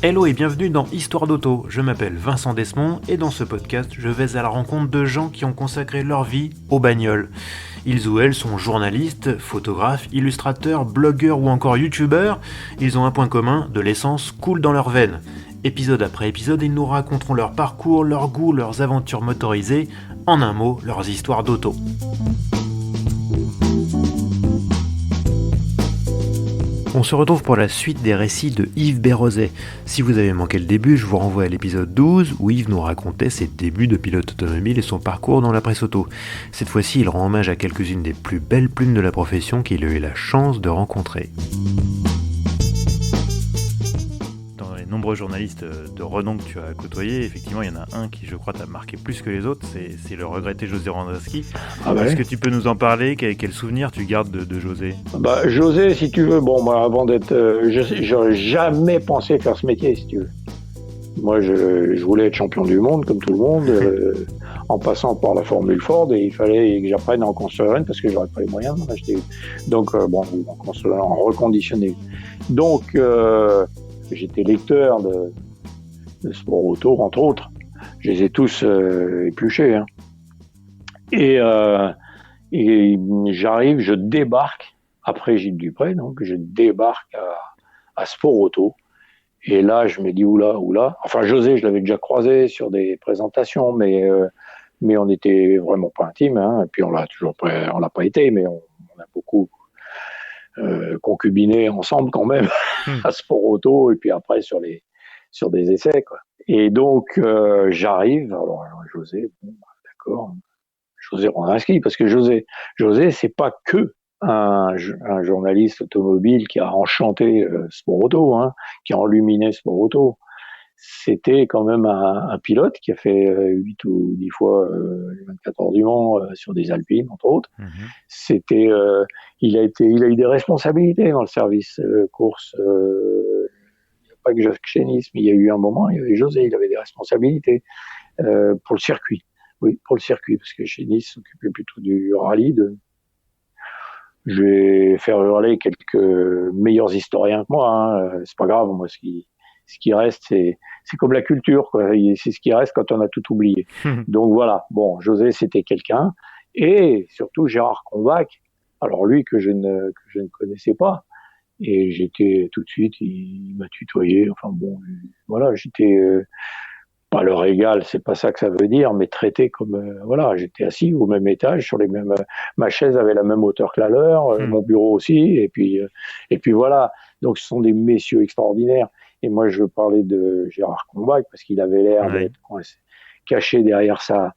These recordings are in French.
Hello et bienvenue dans Histoire d'auto, je m'appelle Vincent Desmond et dans ce podcast je vais à la rencontre de gens qui ont consacré leur vie aux bagnoles. Ils ou elles sont journalistes, photographes, illustrateurs, blogueurs ou encore youtubeurs. Ils ont un point commun, de l'essence coule dans leurs veines. Épisode après épisode, ils nous raconteront leur parcours, leurs goûts, leurs aventures motorisées, en un mot, leurs histoires d'auto. On se retrouve pour la suite des récits de Yves Bérozet. Si vous avez manqué le début, je vous renvoie à l'épisode 12 où Yves nous racontait ses débuts de pilote automobile et son parcours dans la presse auto. Cette fois-ci, il rend hommage à quelques-unes des plus belles plumes de la profession qu'il a eu la chance de rencontrer. Dans les nombreux journalistes de renom que tu as côtoyés, effectivement, il y en a un qui, je crois, t'a marqué plus que les autres, c'est le regretté José Randazski. Ah ouais. Est-ce que tu peux nous en parler ? Quel souvenir tu gardes de José ? José, si tu veux, moi, avant d'être... j'aurais jamais pensé faire ce métier, si tu veux. Moi, je voulais être champion du monde, comme tout le monde, en passant par la Formule Ford, et il fallait que j'apprenne à en construire une, parce que j'aurais pas les moyens d'en acheter une. Donc, en reconditionner. Donc, j'étais lecteur de sport auto, entre autres. Je les ai tous épluchés. Hein. Et j'arrive, je débarque, après Gilles Dupré, donc je débarque à Sport Auto. Et là, je me dis, oula. Enfin, José, je l'avais déjà croisé sur des présentations, mais on n'était vraiment pas intimes. Hein. Et puis, on l'a pas été, mais on a beaucoup concubiné ensemble quand même à Sport Auto, et puis après sur des essais, quoi. Et donc, j'arrive, alors José, d'accord, José Randazski, parce que José, c'est pas que un journaliste automobile qui a enchanté Sport Auto, hein, qui a enluminé Sport Auto. C'était quand même un pilote qui a fait 8 ou 10 fois les 24 heures du Mans sur des Alpines, entre autres. C'était, il a eu des responsabilités dans le service course. Il n'y a pas que Jacques Chénis, mais il y a eu un moment, il y avait José, il avait des responsabilités pour le circuit. Oui, pour le circuit, parce que chez Nice s'occupait plutôt du rallye. Je vais faire hurler quelques meilleurs historiens que moi. Hein. C'est pas grave, moi, ce qui reste, c'est comme la culture, quoi. C'est ce qui reste quand on a tout oublié. Donc voilà. Bon, José, c'était quelqu'un, et surtout Gérard Combach. Alors lui que je ne connaissais pas, et j'étais tout de suite, il m'a tutoyé. Enfin bon, voilà, j'étais pas leur égal, c'est pas ça que ça veut dire, mais traité comme voilà, j'étais assis au même étage, sur les mêmes, ma chaise avait la même hauteur que la leur, mon bureau aussi, et puis voilà. Donc ce sont des messieurs extraordinaires. Et moi je veux parler de Gérard Combach parce qu'il avait l'air d'être caché derrière sa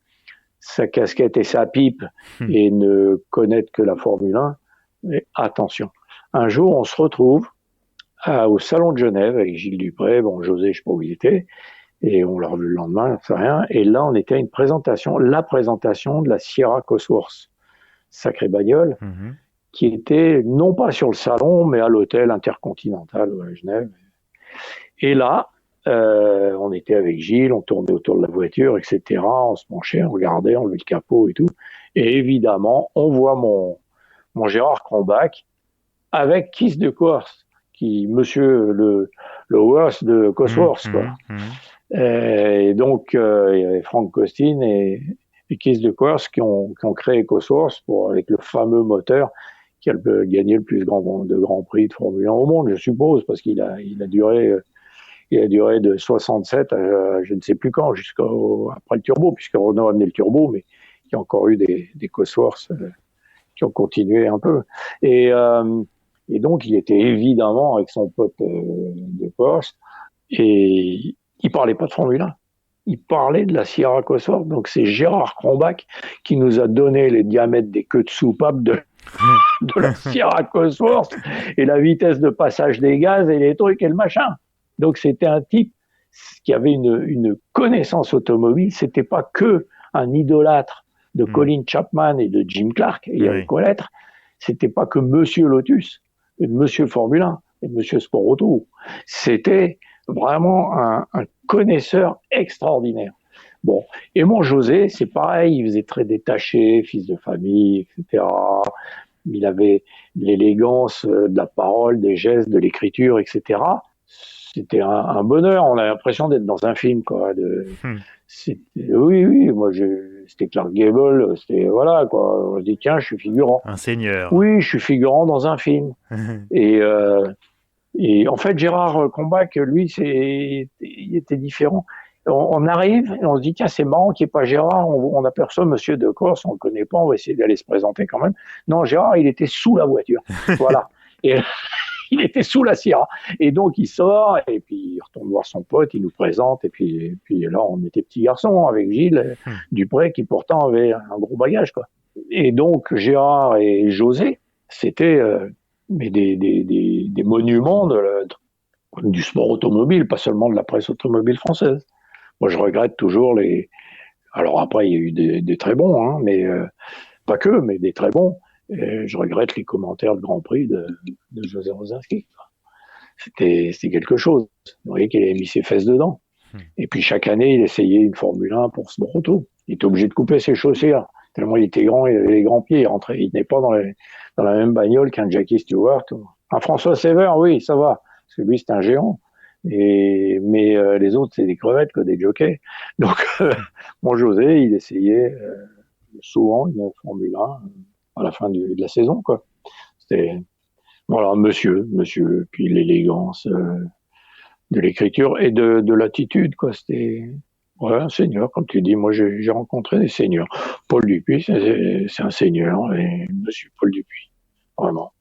casquette et sa pipe et ne connaître que la Formule 1. Mais attention, un jour on se retrouve au Salon de Genève avec Gilles Dupré, bon José, je sais pas où il était. Et on l'a revu le lendemain, c'est rien. Et là, on était à la présentation de la Sierra Cosworth, sacrée bagnole, qui était non pas sur le salon, mais à l'hôtel Intercontinental à Genève. Et là, on était avec Gilles, on tournait autour de la voiture, etc. On se penchait, on regardait, on levait le capot et tout. Et évidemment, on voit mon Gérard Combach avec Kees de Corse, monsieur le Worth de Cosworth, quoi. Et donc, il y avait Frank Costin et Kees de Corse qui ont créé Cosworth avec le fameux moteur qui a gagné le plus grand prix de Formule 1 au monde, je suppose, parce qu'il a duré de 67 à je ne sais plus quand, après le turbo, puisque Renault a amené le turbo, mais il y a encore eu des Cosworth qui ont continué un peu. Et donc, il était évidemment avec son pote de Corse, et il parlait pas de Formule 1. Il parlait de la Sierra Cosworth. Donc, c'est Gérard Combach qui nous a donné les diamètres des queues de soupape de la Sierra Cosworth et la vitesse de passage des gaz et les trucs et le machin. Donc, c'était un type qui avait une connaissance automobile. C'était pas que un idolâtre de Colin Chapman et de Jim Clark, et il y avait quoi l'être. C'était pas que Monsieur Lotus, et Monsieur Formule 1 et Monsieur Sport Auto. C'était vraiment un connaisseur extraordinaire. Bon, et mon José, c'est pareil, il faisait très détaché, fils de famille, etc. Il avait l'élégance de la parole, des gestes, de l'écriture, etc. c'était un bonheur. On a l'impression d'être dans un film, quoi. Oui, moi, c'était Clark Gable, c'était, voilà, quoi. On se dit, tiens, je suis figurant. Un seigneur. Oui, je suis figurant dans un film. Et, et en fait, Gérard Combach, lui, il était différent. On arrive et on se dit, tiens, c'est marrant qu'il n'y ait pas Gérard. On aperçoit Monsieur de Corse, on ne le connaît pas, on va essayer d'aller se présenter quand même. Non, Gérard, il était sous la voiture. Voilà. Et il était sous la Sierra. Et donc, il sort, et puis il retourne voir son pote, il nous présente, et puis là, on était petits garçons avec Gilles Dupré, qui pourtant avait un gros bagage, quoi. Et donc, Gérard et José, c'était mais des monuments du sport automobile, pas seulement de la presse automobile française. Moi, je regrette toujours les... Alors après, il y a eu des très bons, hein, mais pas que, mais des très bons. Et je regrette les commentaires de Grand Prix de José Rosinski. C'était quelque chose. Vous voyez qu'il avait mis ses fesses dedans. Et puis chaque année, il essayait une Formule 1 pour sport auto. Il était obligé de couper ses chaussures. Tellement il était grand, il avait les grands pieds. Il rentrait, il n'est pas dans la même bagnole qu'un Jackie Stewart. Un François Sever, oui, ça va. Parce que lui, c'est un géant. Mais les autres, c'est des crevettes, quoi, des jockeys. Donc, mon José, il essayait souvent une Formule 1 à la fin de la saison, quoi. C'était, voilà, monsieur, puis l'élégance de l'écriture et de l'attitude, quoi. C'était, ouais, un seigneur, comme tu dis. Moi, j'ai rencontré des seigneurs. Paul Dupuis, c'est un seigneur, et monsieur Paul Dupuis, vraiment.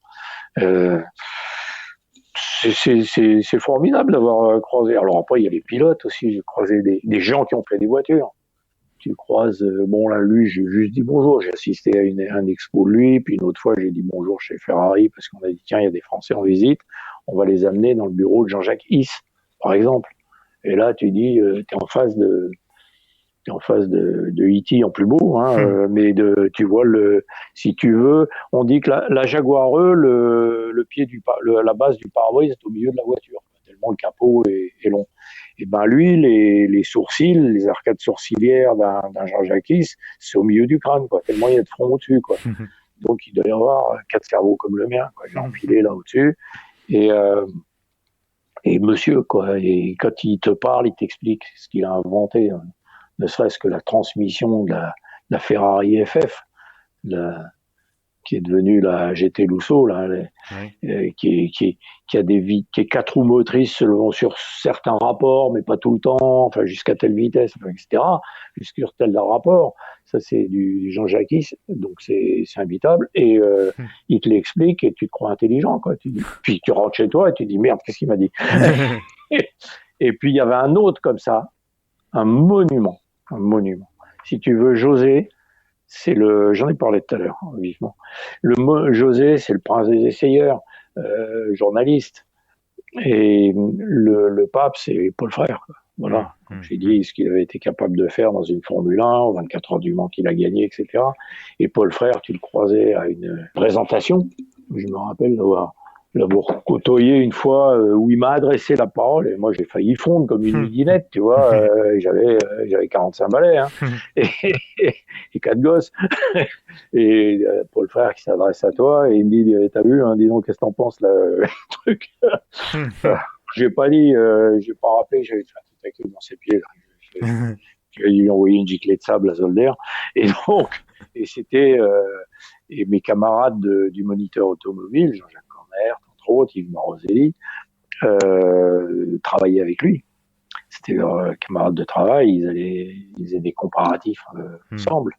C'est formidable d'avoir croisé. Alors après, il y a les pilotes aussi. J'ai croisé des gens qui ont fait des voitures. Tu croises, bon là, lui, j'ai juste dit bonjour. J'ai assisté à un expo de lui, puis une autre fois, j'ai dit bonjour chez Ferrari parce qu'on a dit tiens, il y a des Français en visite, on va les amener dans le bureau de Jean-Jacques Hisse, par exemple. Et là, tu dis, t'es en face de E.T. en plus beau, hein, mais tu vois si tu veux, on dit que la Jaguar E, le pied la base du pare-brise est au milieu de la voiture, tellement le capot est long. Et ben lui, les sourcils, les arcades sourcilières d'un Jean-Jacques Hisse, c'est au milieu du crâne, quoi, tellement il y a de front au-dessus, quoi. Donc il doit y avoir 4 cerveaux comme le mien, quoi. J'ai empilé là au-dessus. Et monsieur, quoi, et quand il te parle, il t'explique ce qu'il a inventé, hein. Ne serait-ce que la transmission de la Ferrari FF, qui est devenue la GT Lusso, là, qui est 4 roues motrices sur certains rapports, mais pas tout le temps, enfin jusqu'à telle vitesse, etc. Jusqu'à tel rapport. Ça, c'est du Jean-Jacques Hisse, donc c'est imbitable. Et il te l'explique et tu te crois intelligent, quoi. Puis tu rentres chez toi et tu dis merde, qu'est-ce qu'il m'a dit? Et puis il y avait un autre comme ça, un monument. Si tu veux, José, j'en ai parlé tout à l'heure, vivement. José, c'est le prince des essayeurs, journaliste. Et le pape, c'est Paul Frère, quoi. Voilà. Comme j'ai dit, ce qu'il avait été capable de faire dans une Formule 1, aux 24 heures du Mans qu'il a gagné, etc. Et Paul Frère, tu le croisais à une présentation. Je me rappelle d'avoir côtoyé une fois où il m'a adressé la parole et moi j'ai failli fondre comme une midinette, tu vois. J'avais 45 balais, hein, et 4 gosses. Et Paul Frère qui s'adresse à toi et il me dit t'as vu, hein, dis donc qu'est-ce que t'en penses là, le truc. J'ai pas rappelé, j'avais fait un truc avec lui dans ses pieds là. Je lui ai envoyé une giclée de sable à Zolder. Et donc, et mes camarades du moniteur automobile, Jean-Jacques Cornert, entre autres, Yves Maroselli, travaillaient avec lui. C'était leurs camarades de travail, ils faisaient des comparatifs ensemble.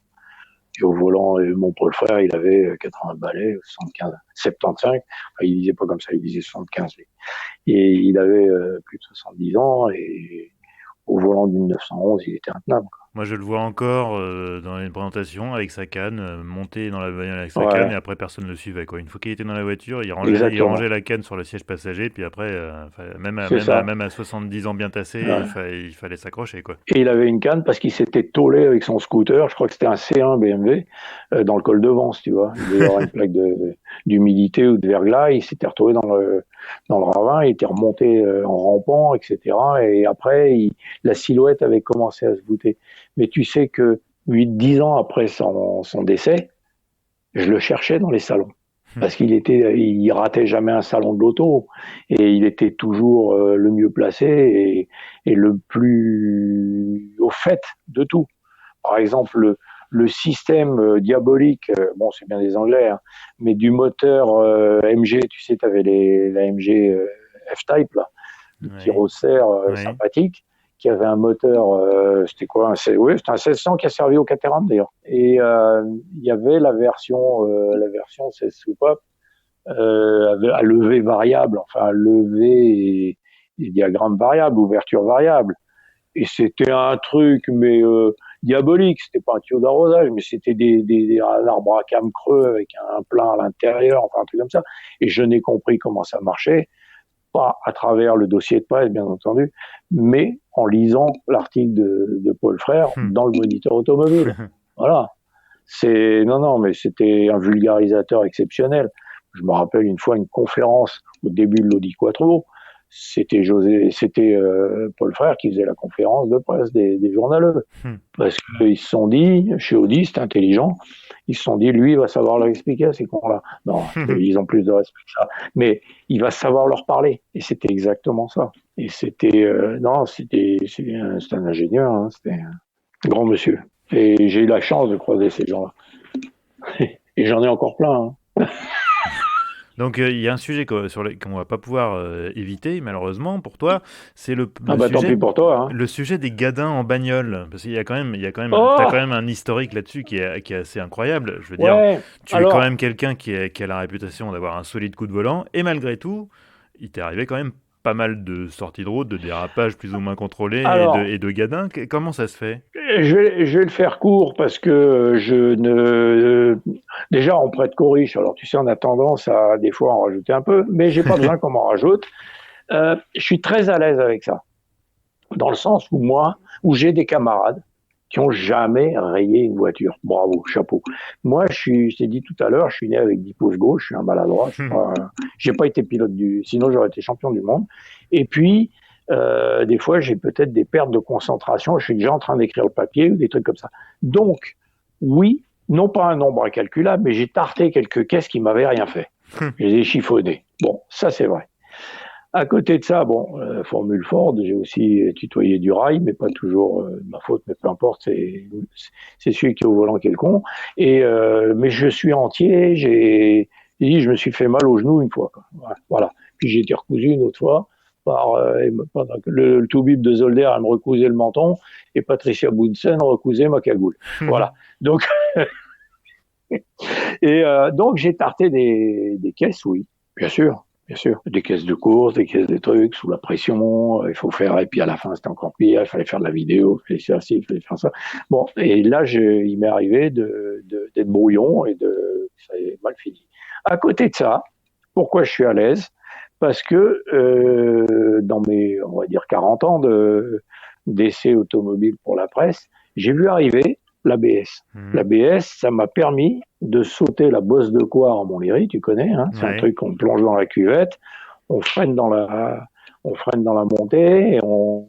Et au volant, mon Paul Frère, il avait 80 balais, 75, 75, enfin, il disait pas comme ça, il disait 75. Et il avait plus de 70 ans, et au volant d'une 911, il était intenable, quoi. Moi, je le vois encore dans une présentation avec sa canne, monter dans la bagnole avec sa canne, et après, personne ne le suivait, quoi. Une fois qu'il était dans la voiture, il rangeait la canne sur le siège passager, puis après, même à 70 ans bien tassés, il fallait s'accrocher, quoi. Et il avait une canne parce qu'il s'était tôlé avec son scooter, je crois que c'était un C1 BMW, dans le col de Vence, tu vois. Il devait avoir une plaque d'humidité ou de verglas, il s'était retrouvé dans le ravin, il était remonté en rampant, etc. Et après, la silhouette avait commencé à se voûter. Mais tu sais que 8-10 ans après son décès, je le cherchais dans les salons. Parce il ratait jamais un salon de l'auto et il était toujours le mieux placé et le plus au fait de tout. Par exemple, le système diabolique, bon, c'est bien des Anglais, hein, mais du moteur MG, tu sais, tu avais la MG F-Type, là, le petit Oui. Rosser Oui. sympathique, qui avait un moteur, c'était quoi oui, c'était un 1600 qui a servi au Caterham d'ailleurs. Et il y avait la version 16 soupape à levée variable, enfin à levée et diagramme variable, ouverture variable. Et c'était un truc, mais diabolique. C'était pas un tuyau d'arrosage, mais c'était un arbre à cam creux avec un plein à l'intérieur, enfin un truc comme ça. Et je n'ai compris comment ça marchait, pas à travers le dossier de presse, bien entendu, mais en lisant l'article de Paul Frère dans le Moniteur automobile. Voilà. Non, mais c'était un vulgarisateur exceptionnel. Je me rappelle une fois une conférence au début de l'Audi Quattro. C'était Paul Frère qui faisait la conférence de presse des journaleux. Parce qu'ils se sont dit, chez Audi, c'était intelligent, ils se sont dit, lui, il va savoir leur expliquer à ces cons-là. Non, ils ont plus de respect que ça. Mais il va savoir leur parler. Et c'était exactement ça. Et c'était un ingénieur, hein, c'était un grand monsieur. Et j'ai eu la chance de croiser ces gens-là. Et j'en ai encore plein. Hein. Donc, il y a un sujet qu'on va pas pouvoir éviter, malheureusement, pour toi, c'est Ah bah tant pis pour toi. Hein. le sujet des gadins en bagnole. Parce qu'il y a quand même, t'as Oh quand même un historique là-dessus qui est assez incroyable. Je veux dire, ouais. tu es quand même Alors, quelqu'un qui a la réputation d'avoir un solide coup de volant, et malgré tout, il t'est arrivé quand même pas mal de sorties de route, de dérapages plus ou moins contrôlés alors, et de gadins. Comment ça se fait? je vais le faire court parce que je ne. Déjà, on prête qu'aux riches. Alors, tu sais, on a tendance à des fois en rajouter un peu, mais j'ai pas besoin qu'on m'en rajoute. Je suis très à l'aise avec ça, dans le sens où j'ai des camarades qui ont jamais rayé une voiture. Bravo, chapeau. Moi, je t'ai dit tout à l'heure, je suis né avec 10 pouces gauche, je suis un maladroit, j'ai pas été sinon j'aurais été champion du monde. Et puis, des fois, j'ai peut-être des pertes de concentration, je suis déjà en train d'écrire le papier ou des trucs comme ça. Donc, oui, non pas un nombre incalculable, mais j'ai tarté quelques caisses qui m'avaient rien fait. Je les ai chiffonnés. Bon, ça c'est vrai. À côté de ça, bon, Formule Ford, j'ai aussi tutoyé du rail, mais pas toujours ma faute, mais peu importe, c'est celui qui est au volant qui est le con. Mais je suis entier, je me suis fait mal au genou une fois. Quoi. Voilà. Puis j'ai été recousu une autre fois pendant que le toubib de Zolder elle me recousait le menton et Patricia Bunsen recousait ma cagoule. Voilà. Donc, donc j'ai tarté des caisses, oui, bien sûr. Bien sûr, des caisses de course, des caisses de trucs, sous la pression, il faut faire, et puis à la fin c'était encore pire, il fallait faire de la vidéo, il fallait faire ci, il fallait faire ça. Bon, et là il m'est arrivé d'être brouillon et ça est mal fini. À côté de ça, pourquoi je suis à l'aise? Parce que dans mes, on va dire, 40 ans d'essais automobiles pour la presse, j'ai vu arriver l'ABS. L'ABS, ça m'a permis de sauter la bosse de Coire en Montlhéry, tu connais, hein, c'est un truc qu'on plonge dans la cuvette, on freine dans la montée et on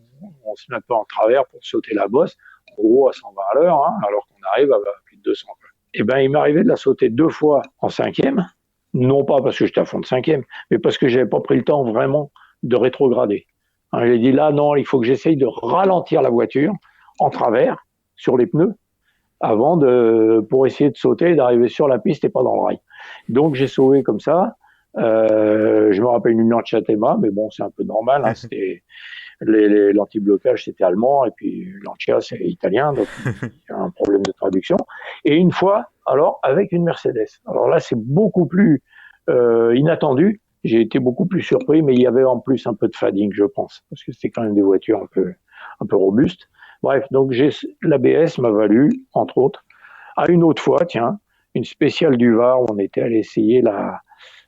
se met un peu en travers pour sauter la bosse, en gros à 120 à l'heure, hein, alors qu'on arrive à plus de 200. Et ben, il m'est arrivé de la sauter 2 fois en cinquième, non pas parce que j'étais à fond de cinquième, mais parce que j'avais pas pris le temps vraiment de rétrograder. Hein, j'ai dit là, non, il faut que j'essaye de ralentir la voiture en travers sur les pneus pour essayer de sauter, d'arriver sur la piste et pas dans le rail. Donc j'ai sauvé comme ça. Je me rappelle une lancia Tema, mais bon, c'est un peu normal. Hein, c'était l'anti-blocage, c'était allemand, et puis lancia, c'est italien, donc il y a un problème de traduction. Et une fois, alors, avec une Mercedes. Alors là, c'est beaucoup plus inattendu. J'ai été beaucoup plus surpris, mais il y avait en plus un peu de fading, je pense, parce que c'était quand même des voitures un peu robustes. Bref, donc l'ABS m'a valu, entre autres, à une autre fois, tiens, une spéciale du Var où on était allé essayer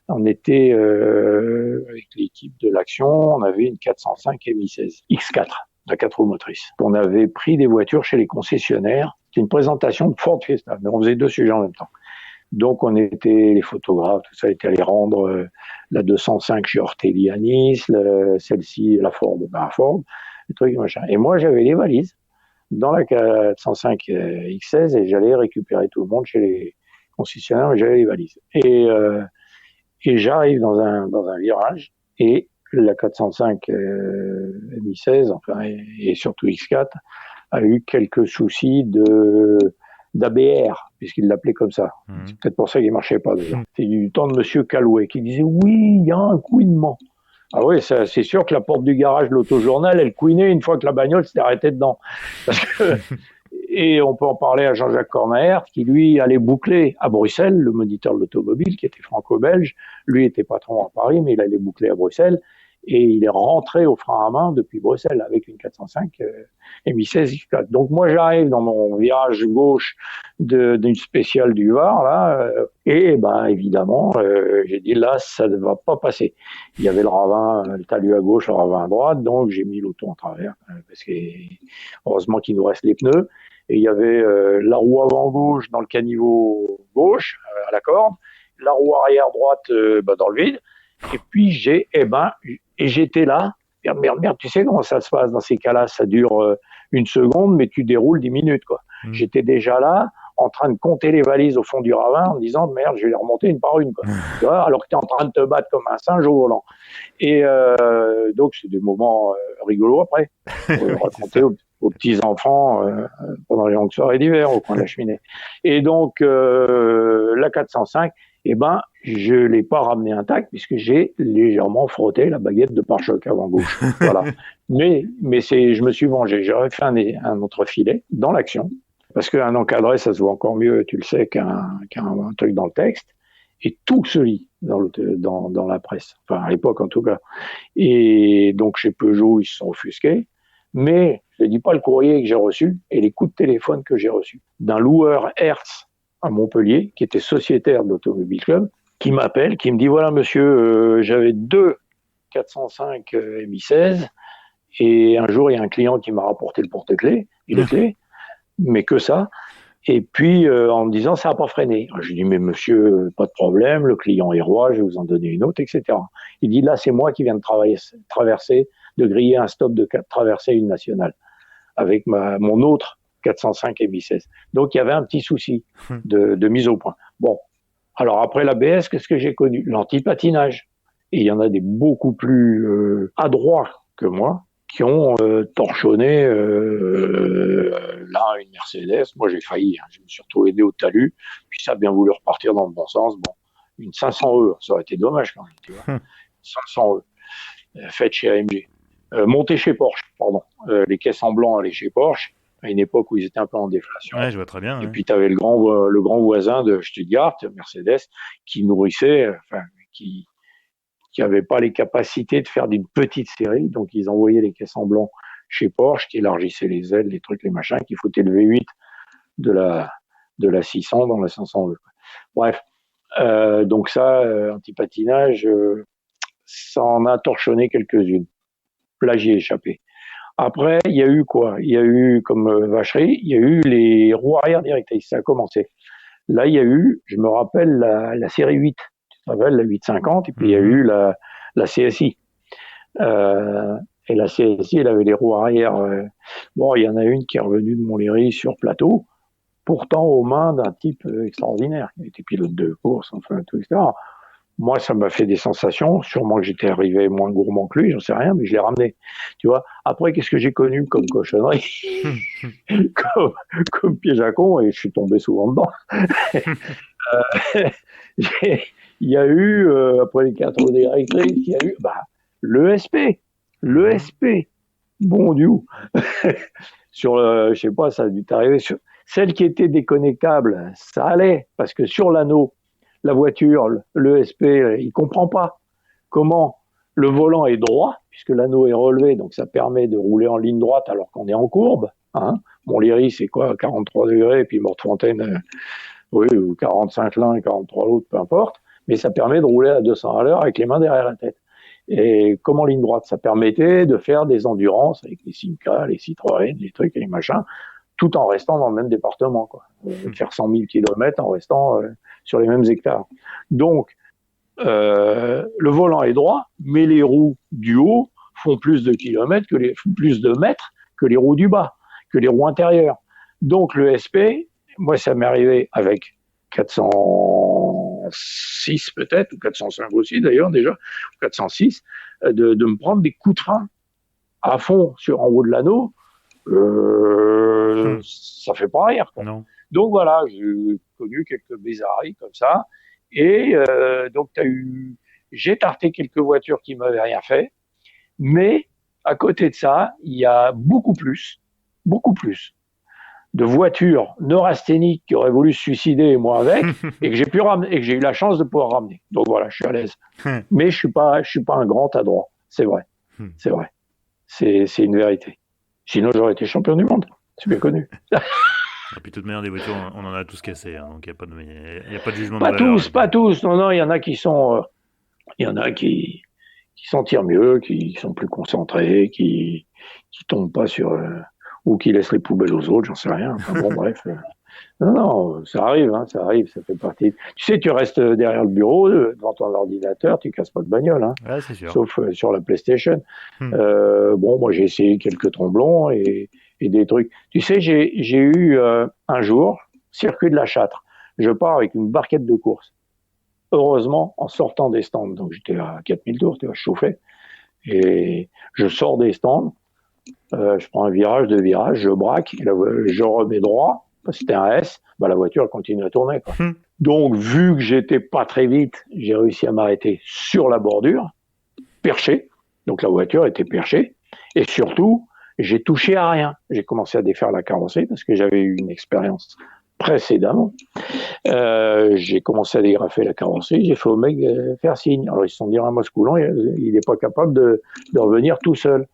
on était avec l'équipe de l'Action, on avait une 405 MI16 X4, la 4 roues motrices. On avait pris des voitures chez les concessionnaires, c'est une présentation de Ford Fiesta, mais on faisait 2 sujets en même temps. Donc on était, les photographes, tout ça, était allé rendre la 205 chez Ortelli à Nice, celle-ci, la Ford, Ford, les trucs, machin. Et moi j'avais les valises dans la 405 X16 et j'allais récupérer tout le monde chez les concessionnaires, mais j'avais les valises. Et Et j'arrive dans un virage et la 405 Mi-16, enfin, et surtout X4, a eu quelques soucis d'ABR, puisqu'il l'appelait comme ça. C'est peut-être pour ça qu'il marchait pas, d'ailleurs. C'est du temps de Monsieur Calouet, qui disait « Oui, il y a un couinement ». Ah oui, c'est sûr que la porte du garage de l'autojournal, elle couinait une fois que la bagnole s'était arrêtée dedans. Parce que, et on peut en parler à Jean-Jacques Cornaert, qui lui allait boucler à Bruxelles, le moniteur de l'automobile, qui était franco-belge. Lui était patron à Paris, mais il allait boucler à Bruxelles. Et il est rentré au frein à main depuis Bruxelles avec une 405 Mi-16 X4. Donc moi j'arrive dans mon virage gauche d'une spéciale du Var là, et ben évidemment j'ai dit là ça ne va pas passer. Il y avait le ravin, le talus à gauche, le ravin à droite, donc j'ai mis l'auto en travers parce que heureusement qu'il nous reste les pneus. Et il y avait la roue avant gauche dans le caniveau gauche à la corde, la roue arrière droite dans le vide. Et puis j'étais là, merde, tu sais comment ça se passe dans ces cas-là, ça dure une seconde, mais tu déroules 10 minutes, quoi. J'étais déjà là, en train de compter les valises au fond du ravin, en me disant, merde, je vais les remonter une par une, quoi. Tu vois, alors que tu es en train de te battre comme un singe au volant. Et donc, c'est des moments rigolos après, pour raconter aux petits-enfants pendant les longues soirées d'hiver au coin de la cheminée. Et donc, la 405, eh ben, je l'ai pas ramené intact puisque j'ai légèrement frotté la baguette de pare-choc avant gauche. Voilà. Mais je me suis vengé. J'aurais fait un autre filet dans l'action parce qu'un encadré, ça se voit encore mieux, tu le sais, qu'un truc dans le texte. Et tout se lit dans la presse. Enfin, à l'époque, en tout cas. Et donc, chez Peugeot, ils se sont offusqués. Mais je ne dis pas le courrier que j'ai reçu et les coups de téléphone que j'ai reçus d'un loueur Hertz à Montpellier, qui était sociétaire de l'Automobile Club, qui m'appelle, qui me dit, voilà monsieur, j'avais 2 405 Mi-16, et un jour, il y a un client qui m'a rapporté le porte-clés, les clés, mais que ça, et puis en me disant, ça n'a pas freiné. Je lui dis, mais monsieur, pas de problème, le client est roi, je vais vous en donner une autre, etc. Il dit, là, c'est moi qui viens de griller un stop de traverser une nationale, avec mon autre 405 Mi-16. Donc, il y avait un petit souci de mise au point. Bon. Alors, après l'ABS, qu'est-ce que j'ai connu? L'antipatinage. Et il y en a des beaucoup plus adroits que moi qui ont torchonné là une Mercedes. Moi, j'ai failli. Je me suis retrouvé aidé au talus. Puis ça a bien voulu repartir dans le bon sens. Bon, une 500E, ça aurait été dommage quand même. Tu vois. 500E, faite chez AMG. Montée chez Porsche, pardon. Les caisses en blanc allaient chez Porsche, à une époque où ils étaient un peu en déflation. Ouais, je vois très bien. Et puis, tu avais le grand voisin de Stuttgart, Mercedes, qui nourrissait, qui n'avait pas les capacités de faire d'une petite série. Donc, ils envoyaient les caisses en blanc chez Porsche, qui élargissaient les ailes, les trucs, les machins, qui foutaient le V8 de la 600 dans la 500E. Bref. Donc ça, antipatinage, ça en a torchonné quelques-unes. Là, j'y ai échappé. Après, il y a eu quoi? Il y a eu, comme vacherie, il y a eu les roues arrière directrices. Ça a commencé. Là, il y a eu, je me rappelle, la série 8. Tu te rappelles, la 850, et puis il y a eu la CSI. Et la CSI, elle avait les roues arrière. Bon, il y en a une qui est revenue de Montlhéry sur plateau, pourtant aux mains d'un type extraordinaire. Il était pilote de course, enfin, tout, etc. Moi, ça m'a fait des sensations. Sûrement que j'étais arrivé moins gourmand que lui, j'en sais rien, mais je l'ai ramené. Tu vois. Après, qu'est-ce que j'ai connu comme cochonnerie, comme piège à con, et je suis tombé souvent dedans. Il y a eu, après les 4 roues directrices, il y a eu l'ESP. L'ESP. Bon Dieu. Sur je sais pas, ça a dû t'arriver. Sur celle qui était déconnectable, ça allait, parce que sur l'anneau, la voiture, l'ESP, il comprend pas comment le volant est droit, puisque l'anneau est relevé, donc ça permet de rouler en ligne droite alors qu'on est en courbe. Hein. Montlhéry, c'est quoi, 43 degrés, et puis Mortefontaine, oui, 45 l'un et 43 l'autre, peu importe, mais ça permet de rouler à 200 à l'heure avec les mains derrière la tête. Et comme en ligne droite, ça permettait de faire des endurances avec les Simca, les Citroën, les trucs et les machins, tout en restant dans le même département, quoi. Faire 100 000 km en restant sur les mêmes hectares. Donc, le volant est droit, mais les roues du haut font plus de kilomètres, plus de mètres que les roues du bas, que les roues intérieures. Donc, le SP, moi, ça m'est arrivé avec 400 406 peut-être, ou 405 aussi d'ailleurs déjà, 406, de me prendre des coups de frein à fond en haut de l'anneau, ça fait pas rire, quoi. Non. Donc voilà, j'ai connu quelques bizarreries comme ça. Et donc j'ai tarté quelques voitures qui m'avaient rien fait, mais à côté de ça, il y a beaucoup plus de voitures neurasthéniques qui auraient voulu se suicider et moi avec, et que j'ai pu ramener, et que j'ai eu la chance de pouvoir ramener. Donc voilà, je suis à l'aise. Mais je suis pas un grand adroit. C'est vrai. C'est vrai. C'est une vérité. Sinon, j'aurais été champion du monde. C'est bien connu. Et puis, de toute manière, des voitures, on en a tous cassé, hein, donc il n'y a pas de jugement Pas de valeur. tous, pas tous. Non, il y en a qui sont, il y en a qui s'en tirent mieux, qui sont plus concentrés, qui tombent pas sur, ou qui laissent les poubelles aux autres, j'en sais rien. Enfin, bon, bref. Non, ça arrive, ça fait partie. Tu sais, tu restes derrière le bureau, devant ton ordinateur, tu casses pas de bagnole, hein, Ouais, c'est sûr. sauf sur la PlayStation. Bon, moi j'ai essayé quelques tromblons et des trucs. Tu sais, j'ai eu un jour, circuit de la Châtre, je pars avec une barquette de course. Heureusement, en sortant des stands, donc j'étais à 4000 tours, je chauffais, et je sors des stands, je prends un virage, deux virages, je braque, je remets droit, c'était un S, la voiture elle continue à tourner, quoi. Donc, vu que j'étais pas très vite, j'ai réussi à m'arrêter sur la bordure, perché, donc la voiture était perchée, et surtout, j'ai touché à rien. J'ai commencé à défaire la carrosserie parce que j'avais eu une expérience précédemment. J'ai commencé à dégrafer la carrosserie, j'ai fait au mec faire signe. Alors ils se sont dit, moi ce coulon, il n'est pas capable de revenir tout seul.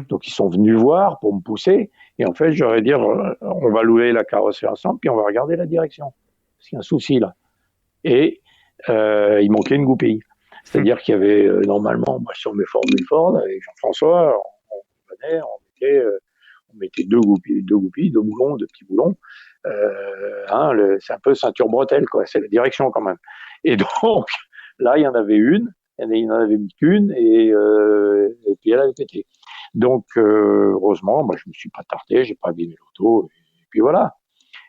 Donc ils sont venus voir pour me pousser, et en fait j'aurais dit, on va louer la carrosserie ensemble, puis on va regarder la direction. Parce qu'il y a un souci là. Et il manquait une goupille. C'est-à-dire qu'il y avait normalement, sur mes formules Ford, avec Jean-François, on mettait deux goupilles, deux boulons, deux petits boulons. C'est un peu ceinture bretelle, quoi. C'est la direction quand même. Et donc, là, il y en avait une, il n'en avait mis qu'une, et puis elle avait pété. Donc, heureusement, je me suis pas tardé, j'ai pas abîmé l'auto, et puis voilà.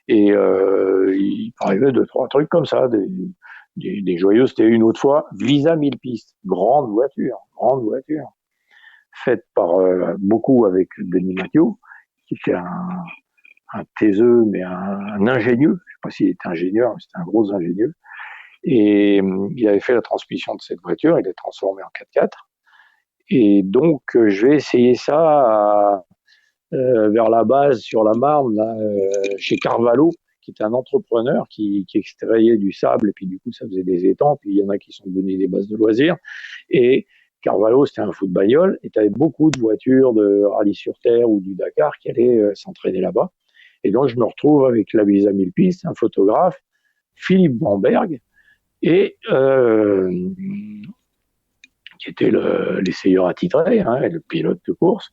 Et il arrivait deux, trois trucs comme ça, des joyeux. C'était une autre fois, Visa 1000 pistes, grande voiture, faite par beaucoup avec Denis Mathieu, qui était un taiseux, mais un ingénieux. Je ne sais pas s'il était ingénieur, mais c'était un gros ingénieux. Et il avait fait la transmission de cette voiture, il l'a transformée en 4x4. Et donc, je vais essayer ça vers la base, sur la Marne, là, chez Carvalho, qui était un entrepreneur qui extrayait du sable, et puis du coup, ça faisait des étangs, puis il y en a qui sont devenus des bases de loisirs. Et Carvalho, c'était un fou de bagnole, et tu avais beaucoup de voitures de rallye sur terre ou du Dakar qui allaient s'entraîner là-bas. Et donc, je me retrouve avec la Visa 1000 pistes, un photographe, Philippe Bamberg, et qui était l'essayeur attitré, et le pilote de course,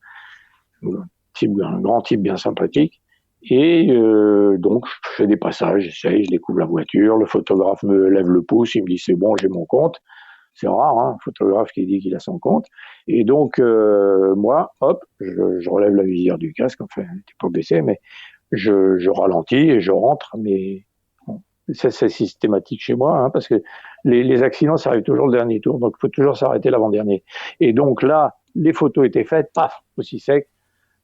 un grand type bien sympathique. Et donc, je fais des passages, j'essaye, je découvre la voiture, le photographe me lève le pouce, il me dit, c'est bon, j'ai mon compte. C'est rare, un photographe qui dit qu'il a son compte. Et donc, moi, hop, je relève la visière du casque, enfin, elle n'était pas baissée, mais je ralentis et je rentre, mais bon, c'est systématique chez moi, parce que les accidents, ça arrive toujours le dernier tour, donc il faut toujours s'arrêter l'avant-dernier. Et donc là, les photos étaient faites, paf, aussi sec,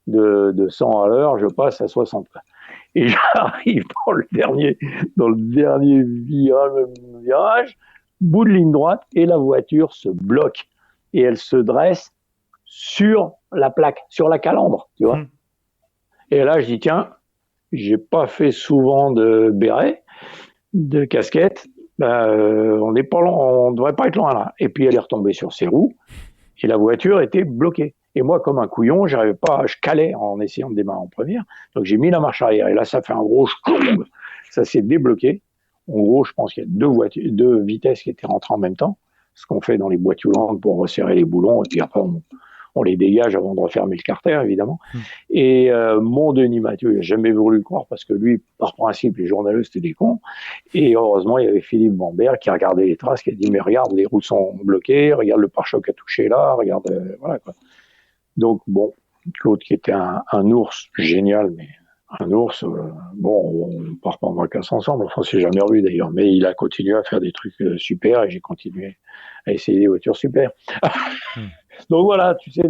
de 100 à l'heure, je passe à 60. Et j'arrive dans le dernier virage, bout de ligne droite, et la voiture se bloque. Et elle se dresse sur la plaque, sur la calandre, tu vois. Et là, je dis, tiens, j'ai pas fait souvent de béret, de casquette, on devrait pas être loin là. Et puis elle est retombée sur ses roues, et la voiture était bloquée. Et moi, comme un couillon, j'arrivais pas, je calais en essayant de démarrer en première, donc j'ai mis la marche arrière, et là, ça fait un gros schloum, ça s'est débloqué. En gros, je pense qu'il y a deux vitesses qui étaient rentrées en même temps, ce qu'on fait dans les boîtes houlantes pour resserrer les boulons, et puis après, on les dégage avant de refermer le carter, évidemment. Et mon Denis Mathieu, il n'a jamais voulu le croire, parce que lui, par principe, les journalistes, c'était des cons. Et heureusement, il y avait Philippe Bamberg qui a regardé les traces, qui a dit, mais regarde, les roues sont bloquées, regarde le pare-choc a touché là, regarde, voilà quoi. Donc bon, l'autre qui était un ours génial, mais Un ours, bon, on part pas en vacances ensemble, enfin, on s'est jamais revu d'ailleurs, mais il a continué à faire des trucs super et j'ai continué à essayer des voitures super. Hmm. Donc voilà, tu sais,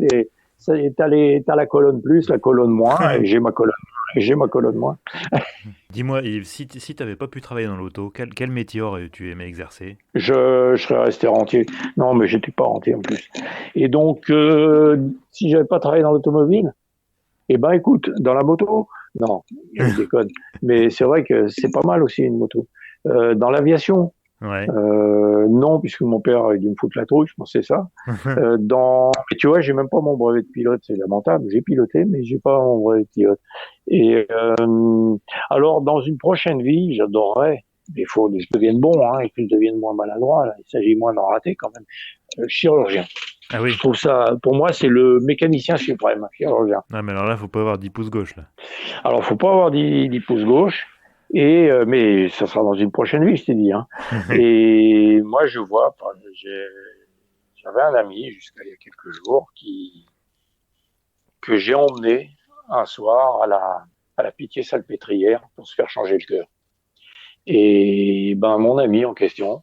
t'as la colonne plus, la colonne moins, et j'ai ma colonne moins. Dis-moi, Yves, si tu n'avais pas pu travailler dans l'auto, quel métier aurais-tu aimé exercer? Je serais resté rentier. Non, mais j'étais pas rentier en plus. Et donc, si j'avais pas travaillé dans l'automobile, eh ben écoute, dans la moto, non, je déconne. Mais c'est vrai que c'est pas mal aussi une moto. Dans l'aviation, Ouais. non, puisque mon père a dû me foutre la trouille, je pensais ça. Mais tu vois, j'ai même pas mon brevet de pilote, c'est lamentable. J'ai piloté, mais j'ai pas mon brevet de pilote. Et alors, dans une prochaine vie, j'adorerais, mais il faut que je devienne bon, hein, et que je devienne moins maladroit. Là. Il s'agit moins d'en rater quand même. Chirurgien. Ah Je oui. trouve ça, pour moi, c'est le mécanicien suprême, chirurgien. Ah, mais alors là, faut pas avoir 10 pouces gauche, là. Alors, faut pas avoir dix pouces gauche, mais ça sera dans une prochaine vie, je t'ai dit. Hein. Et moi, je vois, enfin, j'avais un ami jusqu'à il y a quelques jours que j'ai emmené un soir à la Pitié-Salpêtrière pour se faire changer le cœur. Et ben, mon ami en question,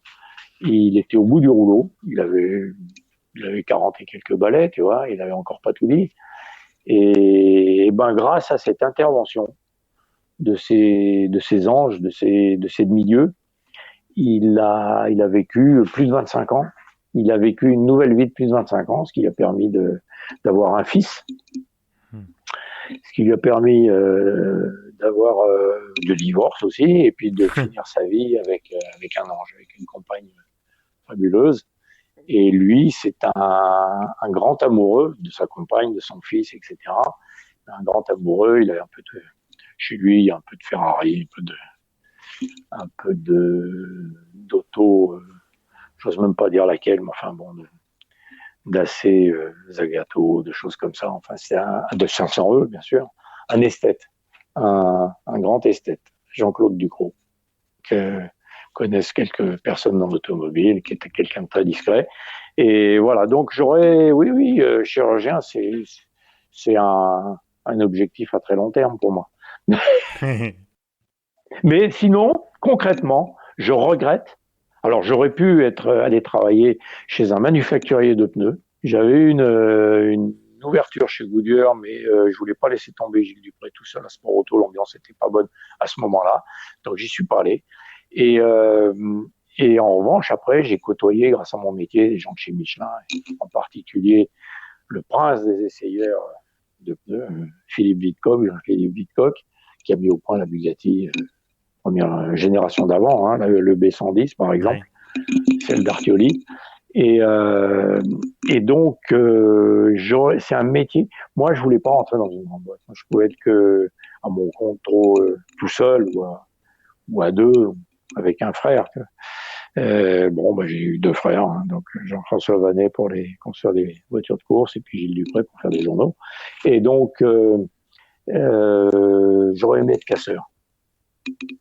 il était au bout du rouleau. Il avait 40 et quelques balais, tu vois. Il avait encore pas tout dit. Et ben, grâce à cette intervention de ces anges, de ces demi-dieux, il a vécu plus de 25 ans. Il a vécu une nouvelle vie de plus de 25 ans, ce qui lui a permis d'avoir un fils, ce qui lui a permis d'avoir de divorce aussi, et puis de finir sa vie avec un ange, avec une compagne fabuleuse. Et lui, c'est un grand amoureux de sa compagne, de son fils, etc. Un grand amoureux, il a un peu de, chez lui, il y a un peu de Ferrari, un peu d'auto, j'ose même pas dire laquelle, mais enfin bon, d'assez Zagato, de choses comme ça. Enfin, c'est de 500 bien sûr, un esthète, un grand esthète, Jean-Claude Ducrot, que connaissent quelques personnes dans l'automobile, qui était quelqu'un de très discret. Et voilà, donc oui, chirurgien, c'est un objectif à très long terme pour moi. Mais sinon, concrètement, je regrette. Alors, j'aurais pu aller travailler chez un manufacturier de pneus. J'avais une ouverture chez Goodyear, mais je voulais pas laisser tomber Gilles Dupré tout seul à Sport Auto. L'ambiance n'était pas bonne à ce moment-là, donc j'y suis pas allé. Et, euh, et en revanche, après, j'ai côtoyé, grâce à mon métier, des gens de chez Michelin, en particulier le prince des essayeurs de pneus, Philippe Witkoff, Jean-Philippe Witkoff, qui a mis au point la Bugatti première génération d'avant, hein, le B110 par exemple, Ouais. celle d'Artioli. Et, euh, et donc, c'est un métier. Moi, je voulais pas rentrer dans une grande boîte. Moi, je pouvais être que à mon compte trop tout seul ou à deux avec un frère. Bon, bah, j'ai eu deux frères, hein, donc Jean-François Vanet pour les construire des voitures de course et puis Gilles Dupré pour faire des journaux. Et donc, j'aurais aimé être casseur,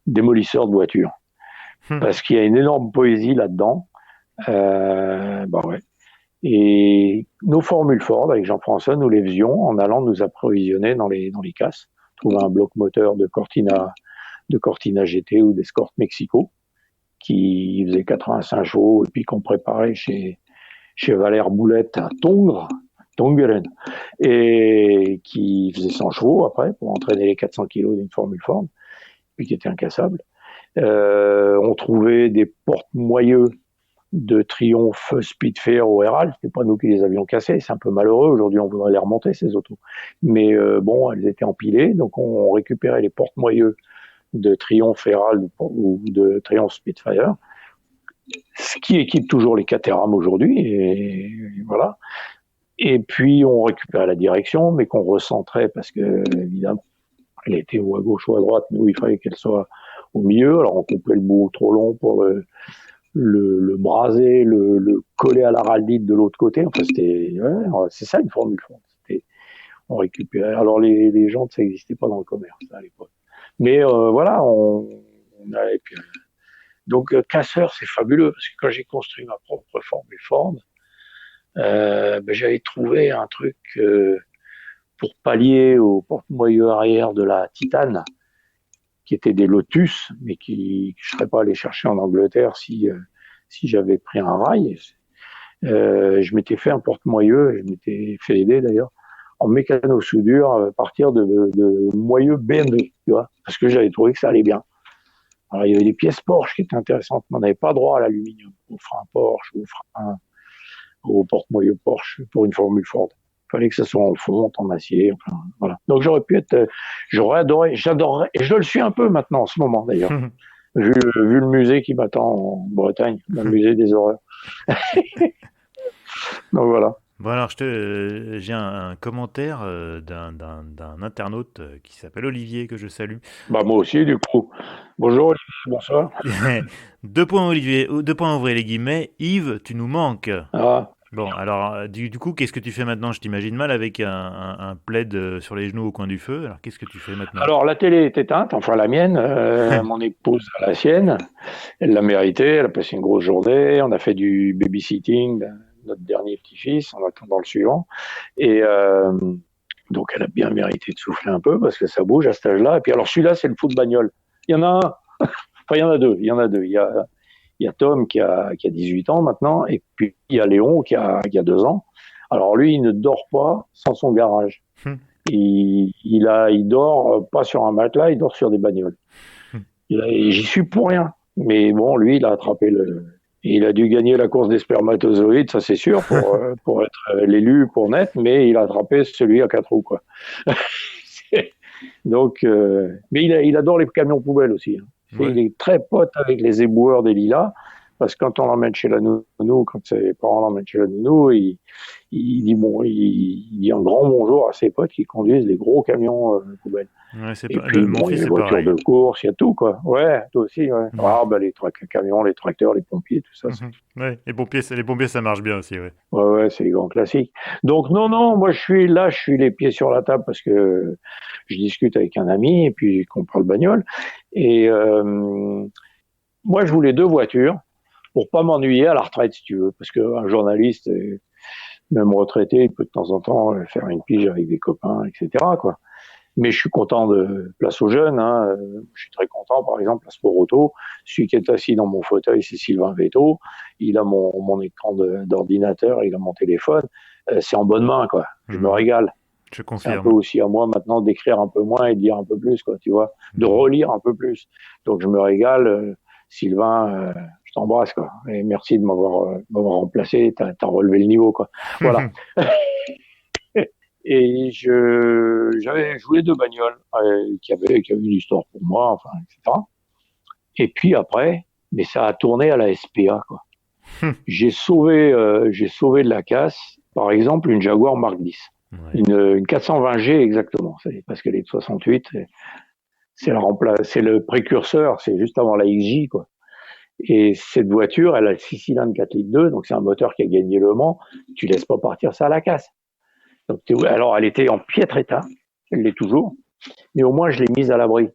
démolisseur de voitures, parce qu'il y a une énorme poésie là-dedans. Bah ouais. Et nos formules Ford, avec Jean-François, nous les faisions en allant nous approvisionner dans les casses, trouver un bloc moteur de Cortina GT ou d'Escort Mexico, qui faisait 85 chevaux et puis qu'on préparait chez Valère Boulette à Tongeren, et qui faisait 100 chevaux après pour entraîner les 400 kilos d'une Formule Ford, puis qui était incassable. On trouvait des porte-moyeux de Triomphe Speedfair au Herald. C'était pas nous qui les avions cassés. C'est un peu malheureux. Aujourd'hui, on voudrait les remonter, ces autos. Mais bon, elles étaient empilées. Donc, on récupérait les porte-moyeux de Triomphe Herald ou de Triomphe Speedfire, ce qui équipe toujours les Caterham aujourd'hui. Et voilà. Et puis, on récupérait la direction, mais qu'on recentrait parce que, évidemment, elle était ou à gauche ou à droite. Nous, il fallait qu'elle soit au milieu. Alors, on coupait le bout trop long pour le braser, le coller à l'araldite de l'autre côté. Enfin, c'est ça une formule Ford. On récupérait. Alors, les jantes, ça n'existait pas dans le commerce à l'époque. Mais voilà, on a. Et puis, donc, casseur, c'est fabuleux parce que quand j'ai construit ma propre formule Ford, j'avais trouvé un truc pour pallier au porte-moyeu arrière de la Titane, qui étaient des Lotus, mais que je serais pas allé chercher en Angleterre si j'avais pris un rail. Je m'étais fait un porte-moyeu, et je m'étais fait aider d'ailleurs, en mécano-soudure à partir de moyeux BMW, tu vois, parce que j'avais trouvé que ça allait bien. Alors, il y avait des pièces Porsche qui étaient intéressantes, mais on n'avait pas droit à l'aluminium, au frein Porsche, au porte-moyeu Porsche pour une Formule Ford. Il fallait que ça soit en fonte, en acier, enfin, voilà. Donc, j'aurais adoré, j'adorerais, et je le suis un peu maintenant, en ce moment d'ailleurs, vu le musée qui m'attend en Bretagne, le musée des horreurs. Donc voilà. Bon alors, j'ai un commentaire d'un internaute qui s'appelle Olivier, que je salue. Bah moi aussi, du coup. Bonjour Olivier, bonsoir. 2 points Olivier, 2 points ouvrez les guillemets. Yves, tu nous manques. Ah. Bon, alors du coup, qu'est-ce que tu fais maintenant? Je t'imagine mal avec un plaid sur les genoux au coin du feu. Alors, qu'est-ce que tu fais maintenant? Alors la télé est éteinte, enfin la mienne, mon épouse a la sienne. Elle l'a mérité, elle a passé une grosse journée. On a fait du babysitting, notre dernier petit-fils, en attendant le suivant. Et donc elle a bien mérité de souffler un peu parce que ça bouge à cet âge-là. Et puis alors celui-là, c'est le foot bagnole. Il y en a un, enfin il y en a deux. Il y a Tom qui a 18 ans maintenant, et puis il y a Léon qui a 2 ans. Alors lui, il ne dort pas sans son garage. Il dort pas sur un matelas, il dort sur des bagnoles. Et j'y suis pour rien. Mais bon, lui, il a attrapé il a dû gagner la course des spermatozoïdes, ça c'est sûr, pour être l'élu pour naître, mais il a attrapé celui à 4 roues, quoi. Donc, mais il adore les camions poubelles aussi. Hein. Ouais. Il est très pote avec les éboueurs des lilas, parce que quand on l'emmène chez la nounou, quand ses parents l'emmènent chez la nounou, il dit un grand bonjour à ses potes qui conduisent les gros camions poubelles. Ouais, et puis, mon fils, il y a les voitures de course, il y a tout, quoi. Ouais, toi aussi, ouais. Ah, bah, les camions, les tracteurs, les pompiers, tout ça. Ouais, les pompiers, ça marche bien aussi, ouais. Ouais, c'est les grands classiques. Donc, non, moi, je suis les pieds sur la table parce que je discute avec un ami et puis qu'on parle bagnole. Et moi, je voulais 2 voitures pour pas m'ennuyer à la retraite, si tu veux, parce qu'un journaliste, même retraité, il peut de temps en temps faire une pige avec des copains, etc., quoi. Mais je suis content de place aux jeunes. Hein. Je suis très content, par exemple, à Sport Auto. Celui qui est assis dans mon fauteuil, c'est Sylvain Vetto. Il a mon écran d'ordinateur, il a mon téléphone. C'est en bonne main, quoi. Je me régale. Je confirme. C'est un peu aussi à moi maintenant d'écrire un peu moins et de lire un peu plus, quoi, tu vois, de relire un peu plus. Donc je me régale. Sylvain, je t'embrasse, quoi. Et merci de m'avoir remplacé. T'as relevé le niveau, quoi. Voilà. Et je voulais 2 bagnoles qui avaient une histoire pour moi, enfin, etc. Et puis après, mais ça a tourné à la SPA, quoi. J'ai sauvé de la casse, par exemple, une Jaguar Mark X. Ouais. Une 420G exactement, parce qu'elle est de 68. C'est le précurseur, c'est juste avant la XJ, quoi. Et cette voiture, elle a le 6 cylindres 4 litres 2, donc c'est un moteur qui a gagné Le Mans. Tu laisses pas partir ça à la casse. Donc, alors, elle était en piètre état, elle l'est toujours, mais au moins je l'ai mise à l'abri.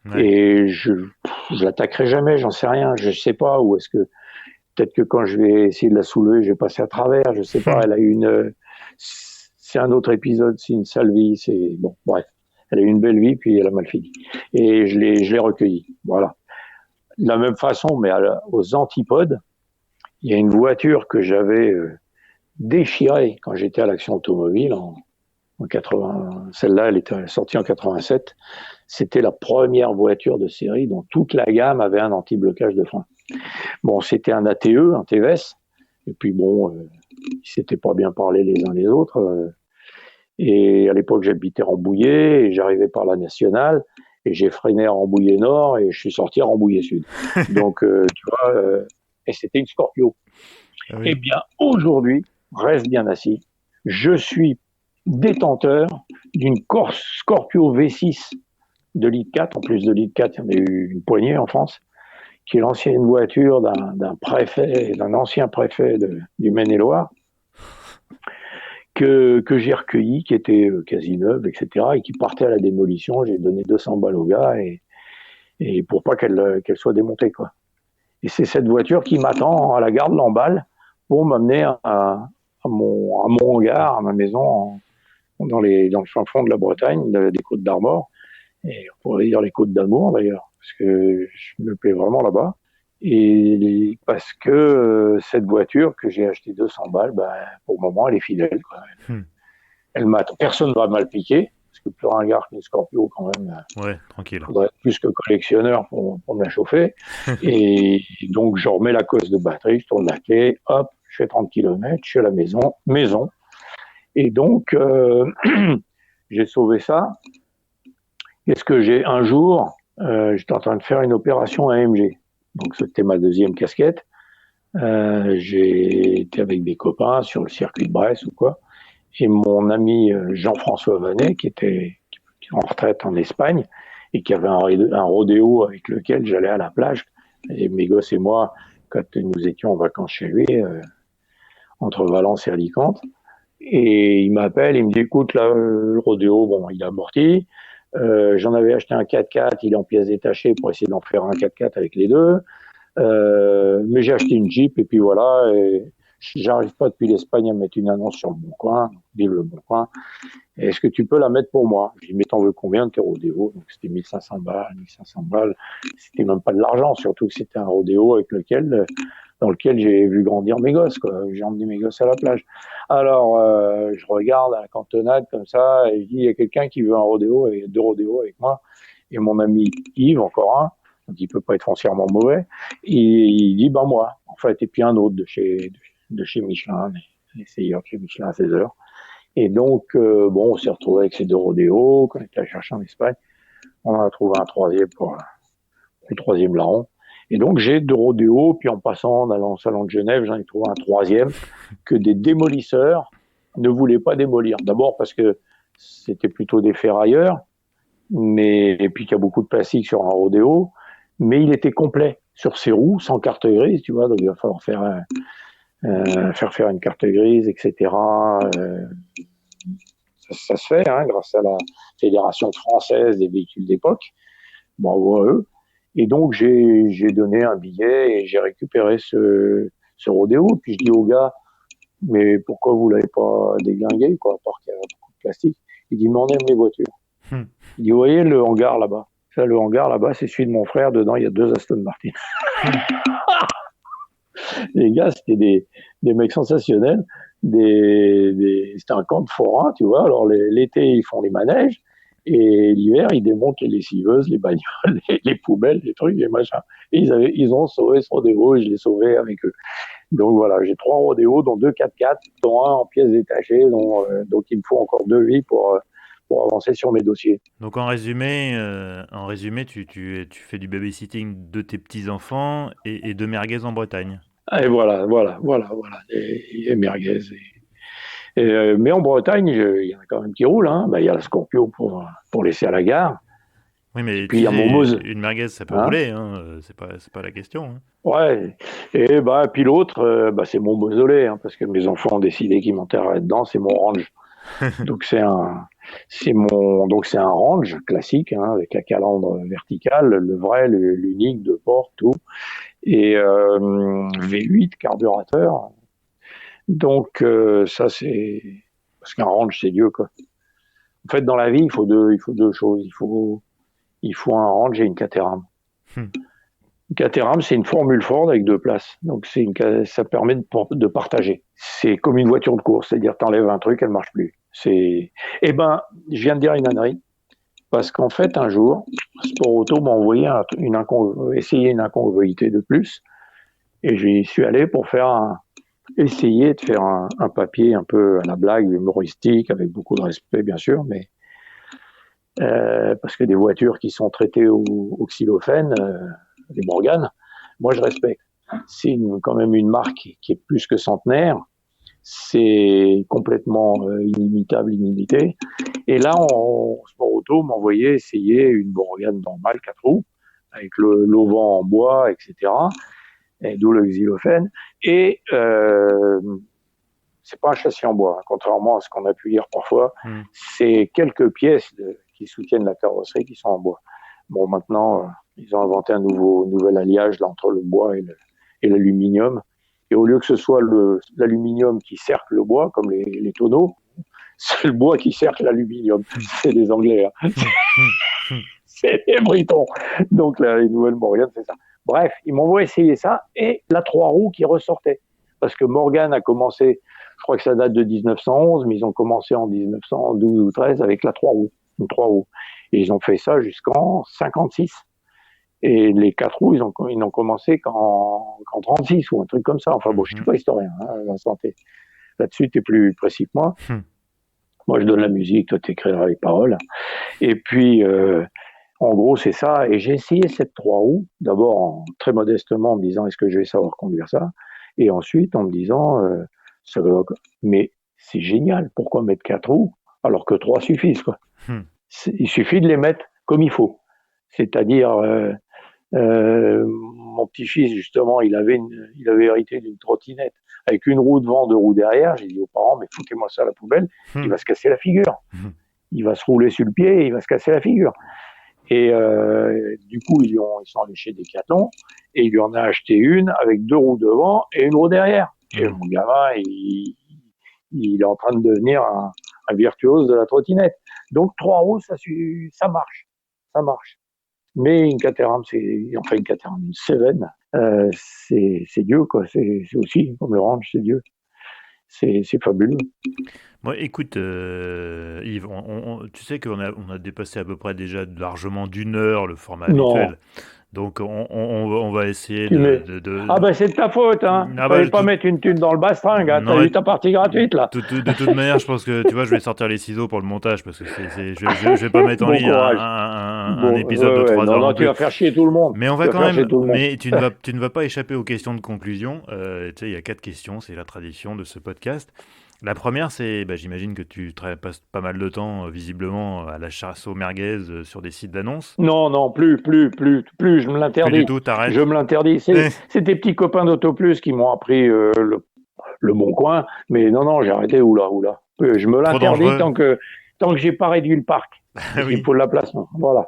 Ouais. Et je l'attaquerai jamais, j'en sais rien, je sais pas, ou est-ce que peut-être que quand je vais essayer de la soulever, je vais passer à travers, je sais pas. Elle a eu c'est un autre épisode, c'est une sale vie, c'est bon, bref. Elle a eu une belle vie, puis elle a mal fini. Et je l'ai recueillie, voilà. De la même façon, mais aux antipodes, il y a une voiture que j'avais déchirée quand j'étais à l'Action Automobile en 80. Celle-là, elle était sortie en 87. C'était la première voiture de série dont toute la gamme avait un anti-blocage de frein. Bon, c'était un ATE, un TVS. Et puis bon, ils s'étaient pas bien parlé les uns les autres. Et à l'époque, j'habitais Rambouillet et j'arrivais par la Nationale. Et j'ai freiné à Rambouillet Nord et je suis sorti à Rambouillet Sud. Donc, tu vois, et c'était une Scorpio. Ah oui. Eh bien, aujourd'hui, reste bien assis, je suis détenteur d'une Scorpio V6 de litre 4. En plus de litre 4, il y en a eu une poignée en France, qui est l'ancienne voiture d'un ancien préfet du Maine-et-Loire, que j'ai recueilli, qui était quasi neuve, etc., et qui partait à la démolition. J'ai donné 200 balles au gars et pour pas qu'elle soit démontée, quoi. Et c'est cette voiture qui m'attend à la gare de Lamballe pour m'amener à mon hangar, à ma maison dans le fin fond de la Bretagne, des Côtes d'Armor, et on pourrait dire les Côtes d'Amour d'ailleurs, parce que je me plais vraiment là-bas. Et parce que cette voiture que j'ai achetée 200 balles, pour le moment, elle est fidèle, quoi. Personne ne va mal piquer, parce que plus ringard qu'une Scorpio, quand même. Ouais, tranquille. Il faudrait être plus que collectionneur pour me la chauffer. Et donc, je remets la cosse de batterie, je tourne la clé, hop, je fais 30 km, je suis à la maison. Et donc, j'ai sauvé ça. Qu'est-ce que j'ai un jour, j'étais en train de faire une opération AMG. Donc, c'était ma deuxième casquette. J'ai été avec des copains sur le circuit de Brest ou quoi. Et mon ami Jean-François Vanet, qui était en retraite en Espagne et qui avait un rodéo avec lequel j'allais à la plage. Et mes gosses et moi, quand nous étions en vacances chez lui, entre Valence et Alicante. Et il m'appelle, il me dit, écoute, là, le rodéo, bon, il a amorti. J'en avais acheté un 4x4, il est en pièces détachées pour essayer d'en faire un 4x4 avec les deux. Mais j'ai acheté une Jeep et puis voilà. Et j'arrive pas depuis l'Espagne à mettre une annonce sur le Bon Coin, vive le Bon Coin. Est-ce que tu peux la mettre pour moi? Je lui dis, mais t'en veux combien de tes rodéos? Donc c'était 1500 balles, 1500 balles. C'était même pas de l'argent, surtout que c'était un rodéo dans lequel j'ai vu grandir mes gosses, quoi. J'ai emmené mes gosses à la plage. Alors, je regarde à la cantonade comme ça, et je dis, il y a quelqu'un qui veut un rodéo, et 2 rodéos avec moi. Et mon ami Yves, encore un, donc il peut pas être foncièrement mauvais, il dit, moi, en fait, et puis un autre de chez Michelin, les essayeurs de chez Michelin à 16 heures. Et donc, on s'est retrouvé avec ces 2 rodéos, qu'on était allé chercher en Espagne. On en a trouvé un troisième pour le troisième larron. Et donc, j'ai 2 rodéos, puis en passant, en allant au salon de Genève, j'en ai trouvé un troisième que des démolisseurs ne voulaient pas démolir. D'abord parce que c'était plutôt des ferrailleurs, et puis qu'il y a beaucoup de plastique sur un rodéo, mais il était complet sur ses roues, sans carte grise, tu vois, donc il va falloir faire une carte grise, etc. Ça se fait, hein, grâce à la Fédération française des véhicules d'époque. Bravo à eux. Et donc, j'ai donné un billet et j'ai récupéré ce rodéo. Puis je dis au gars, mais pourquoi vous l'avez pas déglingué, quoi, parce qu'il y a beaucoup de plastique? Il dit, mais on aime les voitures. Il dit, vous voyez le hangar là-bas? Ça, le hangar là-bas, c'est celui de mon frère. Dedans, il y a 2 Aston Martin. Les gars, c'était des mecs sensationnels. C'était un camp de forains, tu vois. Alors, l'été, ils font les manèges. Et l'hiver, ils démontent les lessiveuses, les bagnoles, les poubelles, les trucs, les machins. Et ils ont sauvé ce rodéo et je l'ai sauvé avec eux. Donc voilà, j'ai 3 rodéos, dont 2 4x4, dont un en pièces détachées. Donc il me faut encore 2 vies pour avancer sur mes dossiers. Donc en résumé, tu fais du babysitting de tes petits-enfants et de merguez en Bretagne. Et voilà. Et merguez. Mais en Bretagne, il y en a quand même qui roulent. Hein. Il y a le Scorpio pour laisser à la gare. Oui, mais Puis il y a mon Mose. une merguez, ça peut rouler, hein, c'est pas la question. Hein. Ouais. Et puis l'autre, c'est mon mausolée, hein, parce que mes enfants ont décidé qu'ils m'enterreraient dedans. C'est mon range. Donc c'est un range classique, hein, avec la calandre verticale, le vrai, l'unique, 2 portes, tout, et V8 carburateur. Donc ça c'est parce qu'un range c'est Dieu, quoi. En fait, dans la vie, il faut deux choses. Il faut un range et une Caterham. Une Caterham, c'est une Formule Ford avec 2 places. Donc ça permet de partager. C'est comme une voiture de course, c'est-à-dire t'enlèves un truc, elle marche plus. Je viens de dire une ânerie, parce qu'en fait, un jour, Sport Auto m'a envoyé essayer une incongruité de plus, et j'y suis allé pour essayer de faire un papier un peu à la blague, humoristique, avec beaucoup de respect, bien sûr, mais parce que des voitures qui sont traitées au xylophène, les Morgan, moi je respecte. C'est quand même une marque qui est plus que centenaire. C'est complètement inimitable, inimité. Et là, Sport Auto m'a envoyé essayer une Morgan normale 4 roues, avec l'auvent en bois, etc. Et d'où le xylophène. Et c'est pas un châssis en bois, hein, contrairement à ce qu'on a pu lire parfois. C'est quelques pièces qui soutiennent la carrosserie qui sont en bois. Bon, maintenant, ils ont inventé un nouvel alliage là, entre le bois et l'aluminium. Et au lieu que ce soit l'aluminium qui cercle le bois, comme les tonneaux, c'est le bois qui cercle l'aluminium. C'est les Anglais. Hein. C'est les Britons. Donc, les nouvelles Morgan, c'est ça. Bref, ils m'ont essayé ça et la 3 roues qui ressortait. Parce que Morgan a commencé, je crois que ça date de 1911, mais ils ont commencé en 1912 ou 13 avec la 3 roues. Une 3 roues. Et ils ont fait ça jusqu'en 56. Et les 4 roues, ils n'ont commencé qu'en 36 ou un truc comme ça. Enfin bon, je ne suis pas historien, Vincent. Là-dessus, tu es plus précis que moi. Moi, je donne la musique, toi, tu écriras les paroles. Et puis, en gros, c'est ça. Et j'ai essayé cette 3 roues, d'abord très modestement en me disant, est-ce que je vais savoir conduire ça? Et ensuite, en me disant, mais c'est génial, pourquoi mettre 4 roues alors que 3 suffisent, quoi. Il suffit de les mettre comme il faut. C'est-à-dire, mon petit-fils, justement, il avait hérité d'une trottinette avec une roue devant, 2 roues derrière. J'ai dit aux parents, mais foutez-moi ça à la poubelle, il va se casser la figure. Il va se rouler sur le pied et il va se casser la figure. Et du coup, ils sont allés chez Decathlon et il lui en a acheté une avec 2 roues devant et une roue derrière. Et mon gamin, il est en train de devenir un virtuose de la trottinette. Donc 3 roues, ça marche. Ça marche. Mais une Caterham, une Seven, c'est Dieu, quoi. C'est aussi, comme le Range, c'est Dieu. C'est fabuleux. Bon, écoute, Yves, tu sais qu'on a dépassé à peu près déjà largement d'1 heure le format habituel. Donc, on va essayer de... Ah ben, c'est de ta faute, hein. Fallait pas mettre une thune dans le bastringue, hein. T'as eu ta partie gratuite, là. De toute manière, je pense que, tu vois, je vais sortir les ciseaux pour le montage, parce que je vais pas mettre en ligne un épisode de 3 heures. Non, tu vas faire chier tout le monde. Mais on va quand même... Mais tu ne vas pas échapper aux questions de conclusion. Tu sais, il y a 4 questions, c'est la tradition de ce podcast. La première, c'est, j'imagine que tu passes pas mal de temps, visiblement, à la chasse aux merguez sur des sites d'annonces. Non, plus, je me l'interdis. Plus du tout, t'arrêtes. Je me l'interdis. C'est tes petits copains d'AutoPlus qui m'ont appris le bon coin, mais non, j'ai arrêté, oula. Je me l'interdis tant que j'ai pas réduit le parc. Oui. Il faut de la place, non. Voilà.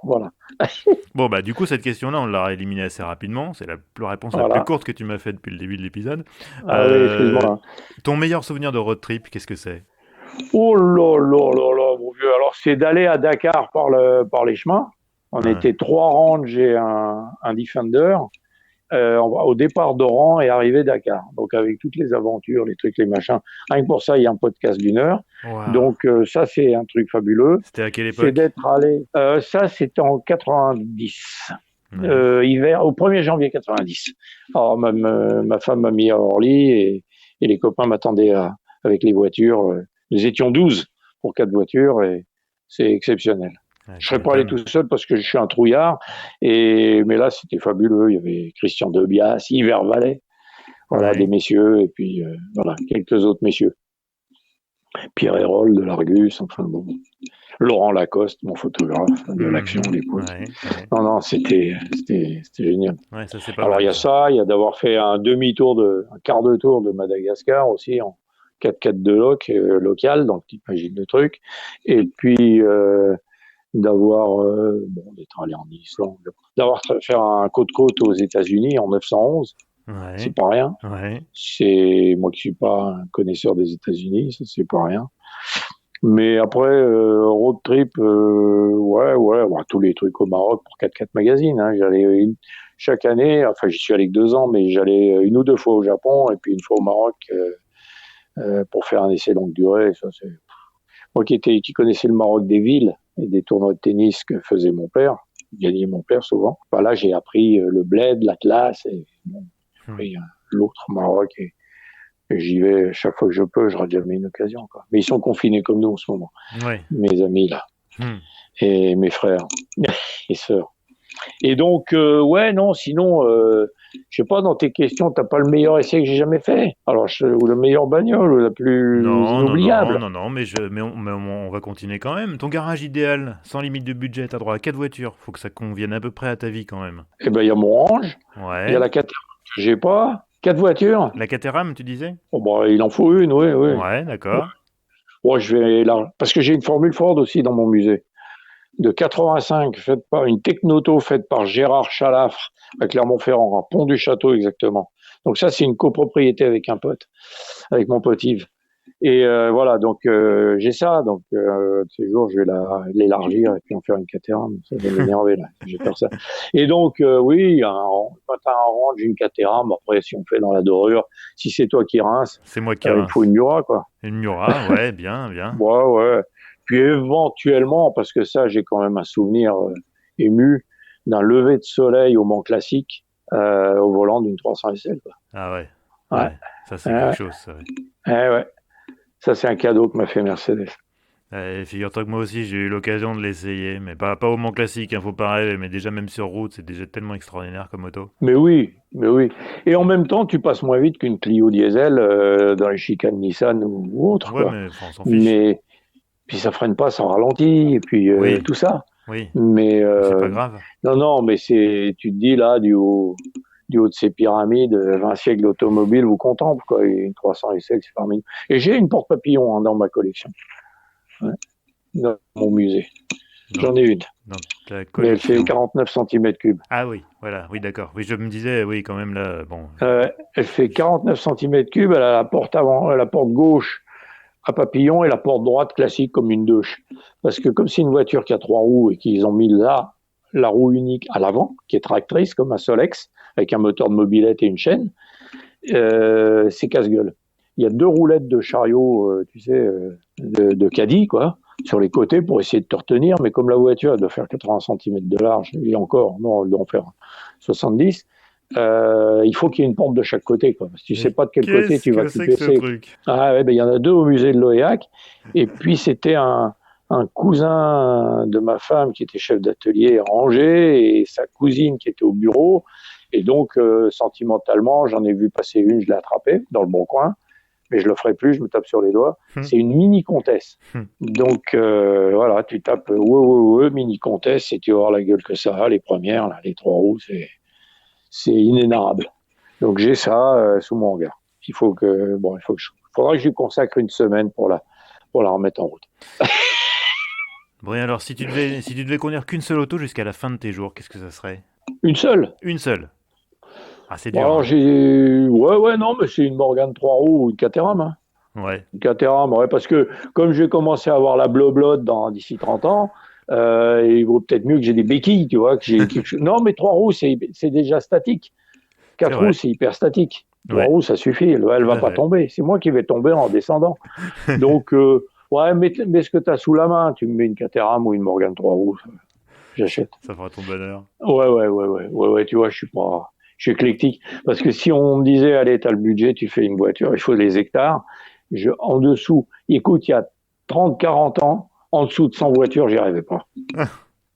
Bon, du coup, cette question-là, on l'a éliminée assez rapidement. C'est la réponse la plus courte que tu m'as faite depuis le début de l'épisode. Oui, excuse-moi. Ton meilleur souvenir de road trip, qu'est-ce que c'est? Oh là, mon vieux. Alors, c'est d'aller à Dakar par les chemins. On était 3 Range et un Defender. Au départ d'Oran et arrivé Dakar. Donc, avec toutes les aventures, les trucs, les machins. Rien que pour ça, il y a un podcast d'1 heure. Wow. Donc, ça, c'est un truc fabuleux. C'était à quelle époque? C'est d'être allé... ça, c'était en 90. Hiver, au 1er janvier 90. Alors, ma femme m'a mis à Orly et les copains m'attendaient avec les voitures. Nous étions 12 pour 4 voitures et c'est exceptionnel. Je serais pas allé tout seul parce que je suis un trouillard. Mais là, c'était fabuleux. Il y avait Christian Debias, Yves Vallet, des messieurs, et puis quelques autres messieurs. Pierre Hérol de l'Argus, enfin bon. Laurent Lacoste, mon photographe de l'action à l'époque. Non, c'était génial. Ouais, ça, c'est pas Alors mal, il y a ça, il y a d'avoir fait un quart de tour de Madagascar aussi en 4x4 de local, donc t'imagines le truc. Et puis d'être allé en Islande, d'avoir fait un côte-côte aux États-Unis en 911, c'est pas rien. C'est moi qui suis pas un connaisseur des États-Unis, ça c'est pas rien. Mais après road trip, tous les trucs au Maroc pour 4x4 Magazine. Hein. J'allais chaque année, enfin j'y suis allé que 2 ans, mais j'allais 1 ou 2 fois au Japon et puis 1 fois au Maroc pour faire un essai longue durée. Ça c'est moi qui connaissais le Maroc des villes et des tournois de tennis que faisait mon père, gagnait mon père souvent. Là, j'ai appris le bled, l'Atlas, et l'autre Maroc. Et j'y vais chaque fois que je peux, je rate jamais une occasion. Quoi. Mais ils sont confinés comme nous en ce moment, mes amis là, et mes frères et sœurs. Et donc, sinon, je sais pas, dans tes questions, t'as pas le meilleur essai que j'ai jamais fait. Alors, ou le meilleur bagnole, ou la plus inoubliable. Non, mais on va continuer quand même. Ton garage idéal, sans limite de budget, t'as droit à 4 voitures. Faut que ça convienne à peu près à ta vie quand même. Eh ben, il y a mon Range. Il y a la Caterham que j'ai pas. 4 voitures. La Caterham, tu disais? Il en faut une, oui. Ouais, d'accord. Je vais là, parce que j'ai une Formule Ford aussi dans mon musée. De 85, une Technoto faite par Gérard Chalafre à Clermont-Ferrand, à Pont du Château exactement. Donc ça, c'est une copropriété avec un pote, avec mon pote Yves. Et voilà, donc j'ai ça. Donc ces jours, je vais l'élargir et puis en faire une Caterham. Ça va m'énerver là. Je vais faire ça. Et donc oui, quand t'as un range, une Caterham. Après, si on fait dans la dorure, si c'est toi qui rince, C'est moi qui il me faut rince. une Miura, quoi. Une Miura, ouais, bien, bien. Ouais, ouais. Puis éventuellement, parce que ça, j'ai quand même un souvenir ému d'un lever de soleil au Mans Classique au volant d'une 300 SL, quoi. Ah ouais, Ouais, ouais. Ça, c'est quelque ouais, chose, ça, ouais. ouais. Ça, c'est un cadeau que m'a fait Mercedes. Figure-toi que moi aussi, j'ai eu l'occasion de l'essayer, mais pas au Mans Classique, faut pas rêver, mais déjà même sur route, c'est déjà tellement extraordinaire comme auto. Mais oui, mais oui. Et en même temps, tu passes moins vite qu'une Clio diesel dans les chicanes Nissan ou autre, Ouais, quoi. mais enfin, on s'en fiche. Mais puis ça freine pas, ça ralentit, et puis Oui, tout ça. oui, Mais mais c'est pas grave. non, non, mais tu te dis là, du haut de ces pyramides, 20 siècles d'automobile vous contemple, quoi. Une 300 SL, c'est formidable. Et j'ai une porte-papillon dans ma collection, ouais, dans mon musée. Dans, J'en ai une, dans ta mais elle fait collection. 49 cm3. Ah oui, voilà, oui, d'accord. Oui, je me disais, oui, quand même, là, bon. Elle fait 49 cm3, elle a la porte avant, la porte gauche à papillon et la porte droite classique comme une douche. Parce que comme c'est une voiture qui a 3 roues et qu'ils ont mis là la roue unique à l'avant, qui est tractrice comme un Solex, avec un moteur de mobilette et une chaîne, c'est casse-gueule. Il y a 2 roulettes de chariot, tu sais, de caddie, quoi, sur les côtés pour essayer de te retenir, mais comme la voiture elle doit faire 80 cm de large, et encore, non, elle doit en faire 70, il faut qu'il y ait une porte de chaque côté, quoi. Parce que tu sais Mais pas de quel côté qu'est-ce tu vas que c'est que ce cul-de-sac. truc? Ah ouais, ben il y en a 2 au musée de l'OEAC, et puis c'était un cousin de ma femme qui était chef d'atelier à Angers et sa cousine qui était au bureau. Et donc, sentimentalement, j'en ai vu passer une, je l'ai attrapée dans le bon coin, mais je le ferai plus, je me tape sur les doigts. C'est une mini comtesse. Donc, voilà, tu tapes mini comtesse et tu vas voir la gueule que ça a, les premières, là, les 3 roues, c'est inénarrable. Donc, j'ai ça sous mon regard. Faudra que je lui consacre une semaine pour la remettre en route. Bon, et alors, si tu devais conduire qu'une seule auto jusqu'à la fin de tes jours, qu'est-ce que ça serait? Une seule. Une seule. Ah, c'est Bon, dur, alors hein. ouais, non, mais c'est une Morgane 3 roues ou une Caterham, hein. Ouais. Une Caterham, ouais, parce que comme j'ai commencé à avoir la bloblotte d'ici 30 ans, il vaut peut-être mieux que j'ai des béquilles, tu vois, que j'ai quelque chose. Non, mais 3 roues, c'est déjà statique. C'est 4 roues, vrai. c'est hyper statique. Trois Ouais, roues, ça suffit. Elle tout va à pas fait. tomber. C'est moi qui vais tomber en descendant. Donc, ouais, mets ce que tu as sous la main. Tu me mets une Caterham ou une Morgane 3 roues, j'achète. Ça fera ton bonheur. Ouais, tu vois, je suis éclectique. Parce que si on me disait, allez, t'as le budget, tu fais une voiture, il faut des hectares. En dessous, écoute, il y a 30, 40 ans, en dessous de 100 voitures, j'y arrivais pas.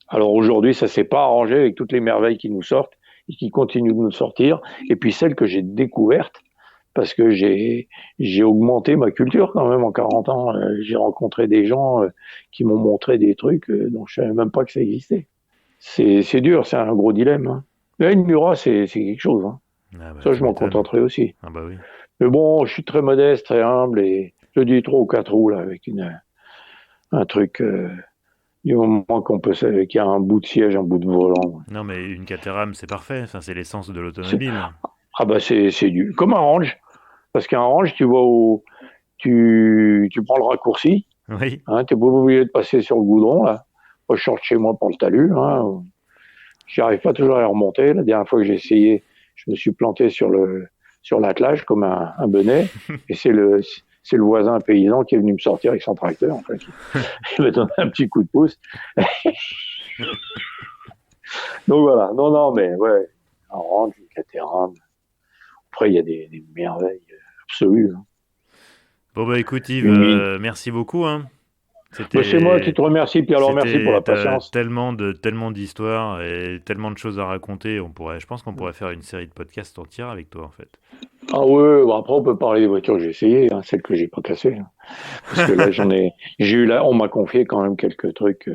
Alors aujourd'hui, ça s'est pas arrangé avec toutes les merveilles qui nous sortent et qui continuent de nous sortir. Et puis celles que j'ai découvertes, parce que j'ai augmenté ma culture quand même en 40 ans. J'ai rencontré des gens qui m'ont montré des trucs dont je savais même pas que ça existait. C'est dur, c'est un gros dilemme, hein. Mais une Mura, c'est quelque chose, hein. Ah bah, Ça, tu je m'en m'étonnes. contenterai aussi. Ah bah oui. Mais bon, je suis très modeste, très humble et je dis 3 ou 4 roues là, avec un truc du moment qu'il y a un bout de siège, un bout de volant. Non, mais une Caterham, c'est parfait. Enfin, c'est l'essence de C'est- l'automobile. Ah bah c'est comme un range, parce qu'un range, tu vois où tu prends le raccourci, Oui. hein, t'es pas obligé de passer sur le goudron là. Moi, je sors de chez moi pour le talus, hein. J'y arrive pas toujours à remonter. La dernière fois que j'ai essayé, je me suis planté sur l'attelage comme un benet. Et c'est le voisin paysan qui est venu me sortir avec son tracteur. En fait. Il m'a donné un petit coup de pouce. Donc voilà. Non, non, mais ouais. Un range, une Caterham. Après, il y a des merveilles absolues, hein. Bon bah écoute Yves, Une mine. merci beaucoup, hein. Bah, c'est moi qui te remercie. Puis alors, merci pour la T'as patience. tellement d'histoires et tellement de choses à raconter. Je pense qu'on pourrait faire une série de podcasts entière avec toi, en fait. Ah ouais, bon, après on peut parler des voitures que j'ai essayées, hein, celles que j'ai pas cassées, hein. Parce que là on m'a confié quand même quelques trucs.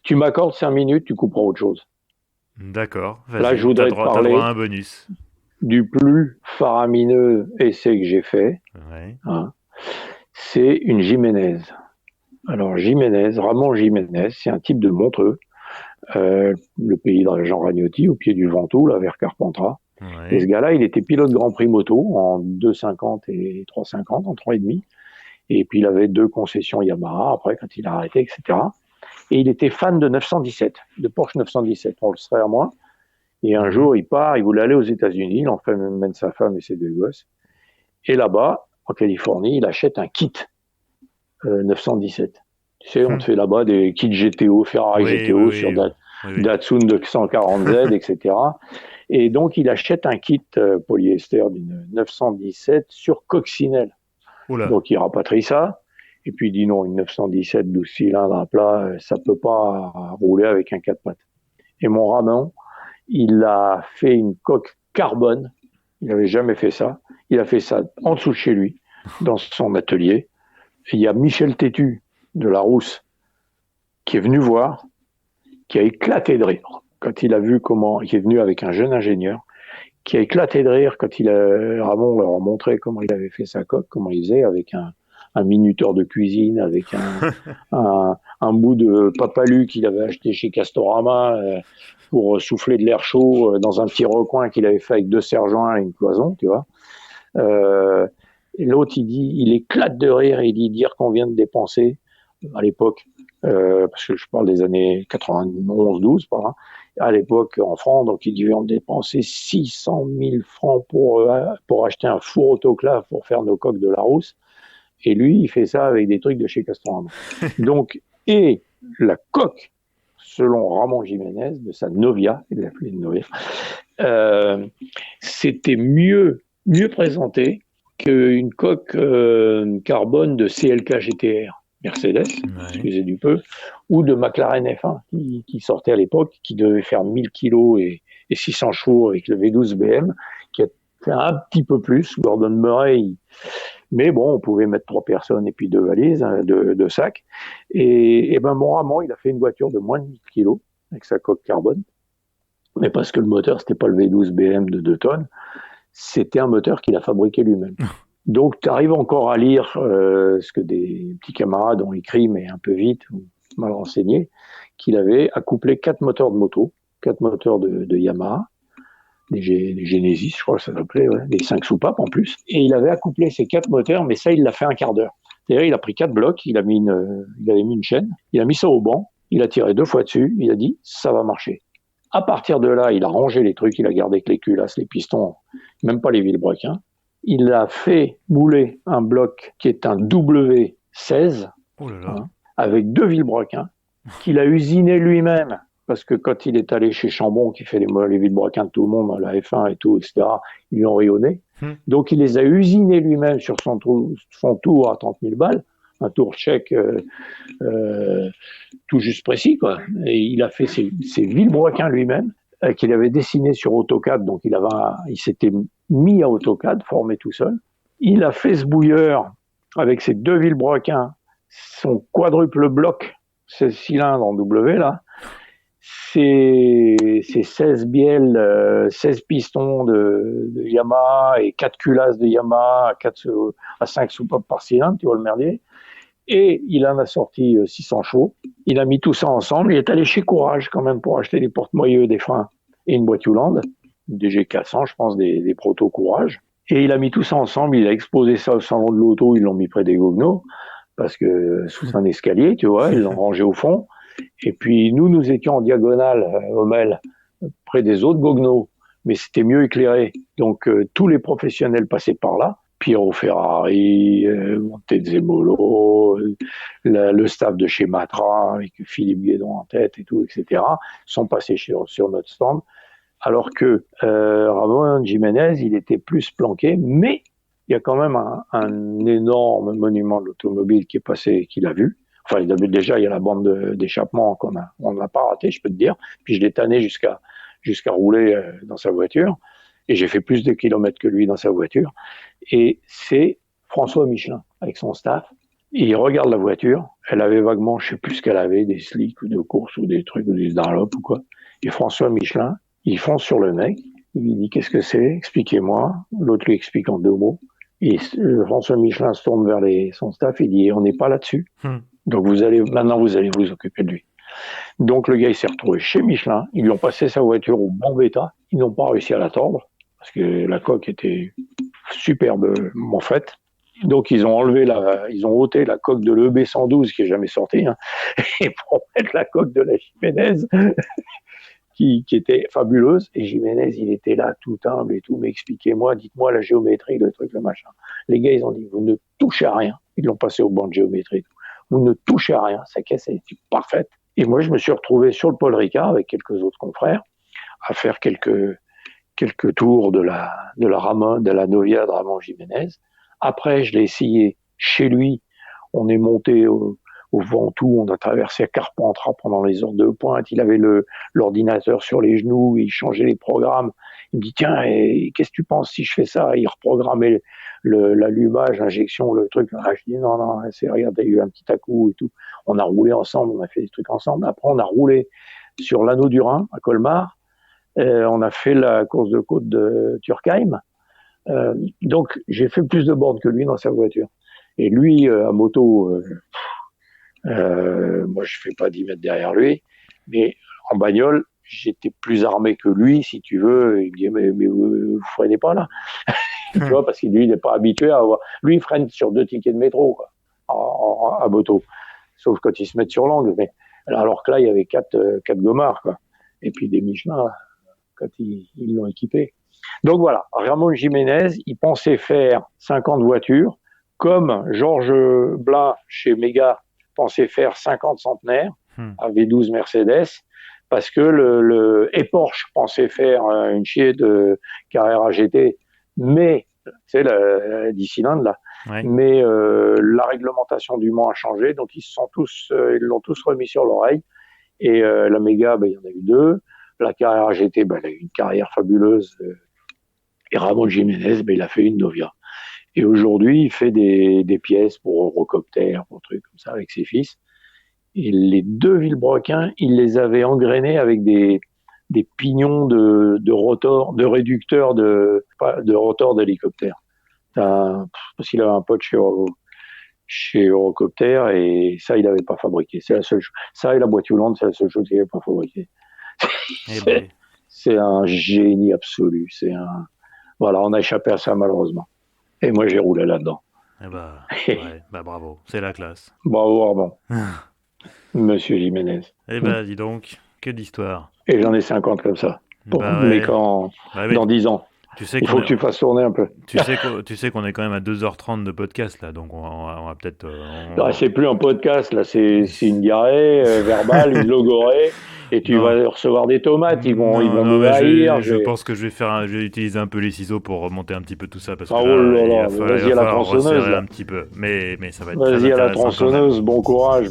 Tu m'accordes 5 minutes, tu couperas autre chose. D'accord, Là, je vas-y, voudrais te t'as droit à parler un bonus. du plus faramineux essai que j'ai fait, Ouais. hein. C'est une Jiménez. Alors Jiménez, Ramon Jiménez, c'est un type de Montreux, le pays de Jean Ragnotti, au pied du Ventoux, là, vers Carpentras. Et ce gars-là, il était pilote Grand Prix moto en 2,50 et 3,50, en 3,5. Et puis il avait 2 concessions Yamaha après quand il a arrêté, etc. Et il était fan de 917, de Porsche 917. On le serait à moins. Et un jour, il part, il voulait aller aux États-Unis, il mène sa femme et ses 2 gosses. Et là-bas, en Californie, il achète un kit 917. Tu sais, on te fait là-bas des kits GTO, Ferrari GTO sur Datsun 240Z, etc. Et donc, il achète un kit polyester d'une 917 sur coccinelle. Oula. Donc, il rapatrie ça. Et puis, il dit non, une 917 12 cylindres à plat, ça peut pas rouler avec un 4 pattes. Et mon Ramon, il a fait une coque carbone. Il n'avait jamais fait ça. Il a fait ça en dessous de chez lui, dans son atelier. Et il y a Michel Tétu de la Rousse qui est venu voir, qui a éclaté de rire quand il a vu comment, il est venu avec un jeune ingénieur, qui a éclaté de rire quand Ramon leur a montré comment il avait fait sa coque, comment il faisait avec un minuteur de cuisine, avec un bout de papalu qu'il avait acheté chez Castorama pour souffler de l'air chaud dans un petit recoin qu'il avait fait avec 2 serre-joints et une cloison, tu vois. Et l'autre, il éclate de rire et il dit dire qu'on vient de dépenser à l'époque, parce que je parle des années 91-12 par là, à l'époque en francs, donc il devait en dépenser 600 000 francs pour acheter un four autoclave pour faire nos coques de la Rousse. Et lui, il fait ça avec des trucs de chez Castorama. Donc, et la coque, selon Ramon Jiménez, de sa Novia, il l'appelait Novia, c'était mieux présenté qu'une coque carbone de CLK GTR Mercedes, excusez du peu, ou de McLaren F1 qui sortait à l'époque, qui devait faire 1000 kilos et 600 chevaux avec le V12 BM, qui a fait un petit peu plus. Gordon Murray, mais bon, on pouvait mettre 3 personnes et puis 2 valises, 2 sacs. Et ben mon Ramon, il a fait une voiture de moins de 1000 kilos avec sa coque carbone, mais parce que le moteur, c'était pas le V12 BM de 2 tonnes, c'était un moteur qu'il a fabriqué lui-même. Donc, tu arrives encore à lire ce que des petits camarades ont écrit, mais un peu vite, ou mal renseigné, qu'il avait accouplé 4 moteurs de moto, 4 moteurs de Yamaha, des Genesis, je crois que ça s'appelait, des 5 soupapes en plus. Et il avait accouplé ces 4 moteurs, mais ça, il l'a fait un quart d'heure. C'est-à-dire, il a pris 4 blocs, il avait mis une chaîne, il a mis ça au banc, il a tiré 2 fois dessus, il a dit, ça va marcher. À partir de là, il a rangé les trucs, il a gardé que les culasses, les pistons, même pas les vilebrequins. Il a fait mouler un bloc qui est un W16 avec 2 vilebrequins qu'il a usiné lui-même. Parce que quand il est allé chez Chambon, qui fait les vilebrequins de tout le monde, la F1 et tout, etc., ils l'ont rayonné. Donc il les a usinés lui-même sur son tour à 30 000 balles, un tour tchèque tout juste précis, quoi. Et il a fait ses vilebrequins lui-même, qu'il avait dessiné sur AutoCAD, donc il s'était mis à AutoCAD, formé tout seul. Il a fait ce bouilleur avec ses 2 vilebrequins, son quadruple bloc, 16 cylindres en W, là, ses 16 bielles, 16 pistons de Yamaha et 4 culasses de Yamaha à 5 soupapes par cylindre, tu vois le merdier. Et il en a sorti 600 chevaux. Il a mis tout ça ensemble. Il est allé chez Courage quand même pour acheter des porte-moyeux, des freins et une boîte Hewland, des G400, je pense, des proto Courage. Et il a mis tout ça ensemble. Il a exposé ça au salon de l'auto. Ils l'ont mis près des Goguenaux parce que sous un escalier, tu vois, ils l'ont rangé au fond. Et puis nous étions en diagonale, Hommel, près des autres Goguenaux, mais c'était mieux éclairé. Donc tous les professionnels passaient par là. Piero Ferrari, Montezemolo, le staff de chez Matra, avec Philippe Guédon en tête et tout, etc., sont passés sur notre stand. Alors que Ramon Jiménez, il était plus planqué, mais il y a quand même un énorme monument de l'automobile qui est passé, qu'il a vu. Enfin, il a vu déjà, il y a la bande d'échappement on n'a pas raté, je peux te dire. Puis je l'ai tanné jusqu'à rouler dans sa voiture. Et j'ai fait plus de kilomètres que lui dans sa voiture. Et c'est François Michelin, avec son staff. Et il regarde la voiture. Elle avait vaguement, je sais plus ce qu'elle avait, des slicks ou de course ou des trucs, ou des Dunlop ou quoi. Et François Michelin, il fonce sur le mec. Il lui dit, qu'est-ce que c'est? Expliquez-moi. L'autre lui explique en 2 mots. Et François Michelin se tourne vers son staff. Il dit, on n'est pas là-dessus. Donc maintenant vous allez vous occuper de lui. Donc le gars, il s'est retrouvé chez Michelin. Ils lui ont passé sa voiture au bon bêta. Ils n'ont pas réussi à la tordre. parce que la coque était superbement faite. Donc ils ont ôté la coque de l'EB112 qui est jamais sortie, hein, et pour mettre la coque de la Jiménez qui était fabuleuse. Et Jiménez, il était là tout humble et tout, mais expliquez-moi, dites-moi la géométrie, le truc, le machin. Les gars, ils ont dit, vous ne touchez à rien. Ils l'ont passé au banc de géométrie. Vous ne touchez à rien. Sa caisse, elle était parfaite. Et moi, je me suis retrouvé sur le Paul Ricard avec quelques autres confrères à faire quelques tours de la Novia de Ramon Jiménez. Après, je l'ai essayé chez lui. On est monté au Ventoux, on a traversé Carpentras pendant les heures de pointe. Il avait l'ordinateur sur les genoux, il changeait les programmes. Il me dit, tiens, qu'est-ce que tu penses si je fais ça? Il reprogrammait l'allumage, l'injection, le truc. Je dis, non, regarde, t'as eu un petit à-coup et tout. On a roulé ensemble, on a fait des trucs ensemble. Après, on a roulé sur l'anneau du Rhin, à Colmar. On a fait la course de côte de Turckheim. Donc, j'ai fait plus de bornes que lui dans sa voiture. Et lui, à moto, moi, je fais pas 10 mètres derrière lui. Mais en bagnole, j'étais plus armé que lui, si tu veux. Il me dit, mais vous freinez pas là. Tu vois, parce que lui, il n'est pas habitué à avoir. Lui, il freine sur 2 tickets de métro, quoi, à moto. Sauf quand ils se mettent sur l'angle. Mais, alors que là, il y avait 4 gommards, quoi. Et puis des Michelin, quand ils l'ont équipé. Donc voilà, Ramon Jiménez, il pensait faire 50 voitures, comme Georges Blin chez Mega pensait faire 50 centenaires à V12 Mercedes, parce que et Porsche pensait faire une chier de Carrera GT, mais c'est la 10 cylindres là. Ouais. Mais la réglementation du Mans a changé, donc ils l'ont tous remis sur l'oreille. Et la Mega, il y en a eu 2. La Carrera GT, elle a eu une carrière fabuleuse. Et Ramon Jiménez, il a fait une Novia. Et aujourd'hui, il fait des pièces pour Eurocopter, pour trucs comme ça, avec ses fils. Et les 2 Villebrequin, il les avait engrainés avec des pignons de rotor, de réducteurs de rotor d'hélicoptère. Parce qu'il avait un pote chez Eurocopter, et ça, il n'avait pas fabriqué. C'est la seule chose. Ça et la boîte roulante, c'est la seule chose qu'il n'avait pas fabriqué. C'est un génie absolu. Voilà, on a échappé à ça malheureusement. Et moi, j'ai roulé là-dedans. Bravo, c'est la classe. Bravo, Armand. Monsieur Jiménez. Dis donc, que d'histoire. Et j'en ai 50 comme ça. Mais dans 10 ans. Tu sais il faut que tu fasses tourner un peu. Tu sais qu'on est quand même à 2h30 de podcast, là, donc on va peut-être... c'est plus un podcast, là, c'est une diarrhée verbale, une logorée, et tu vas recevoir des tomates, ils vont nous haïr. Je pense que je vais utiliser un peu les ciseaux pour remonter un petit peu tout ça, parce que vas-y à la tronçonneuse, là. Un petit peu, mais ça va être vas-y à la tronçonneuse, bon courage.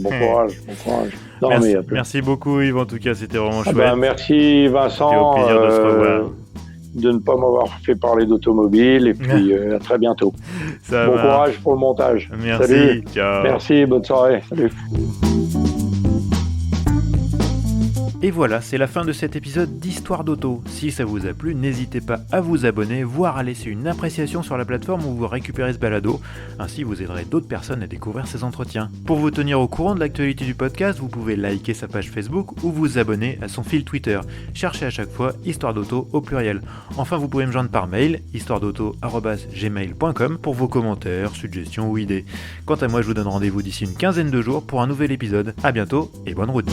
Non, merci beaucoup, Yves, en tout cas, c'était vraiment chouette. Merci, Vincent. C'était au plaisir de se revoir. De ne pas m'avoir fait parler d'automobile, et puis à très bientôt. Bon courage pour le montage. Merci, salut. Ciao. Merci, bonne soirée. Salut. Et voilà, c'est la fin de cet épisode d'Histoire d'Auto. Si ça vous a plu, n'hésitez pas à vous abonner, voire à laisser une appréciation sur la plateforme où vous récupérez ce balado. Ainsi, vous aiderez d'autres personnes à découvrir ces entretiens. Pour vous tenir au courant de l'actualité du podcast, vous pouvez liker sa page Facebook ou vous abonner à son fil Twitter. Cherchez à chaque fois Histoire d'Auto au pluriel. Enfin, vous pouvez me joindre par mail, histoiredauto@gmail.com pour vos commentaires, suggestions ou idées. Quant à moi, je vous donne rendez-vous d'ici une quinzaine de jours pour un nouvel épisode. À bientôt et bonne route.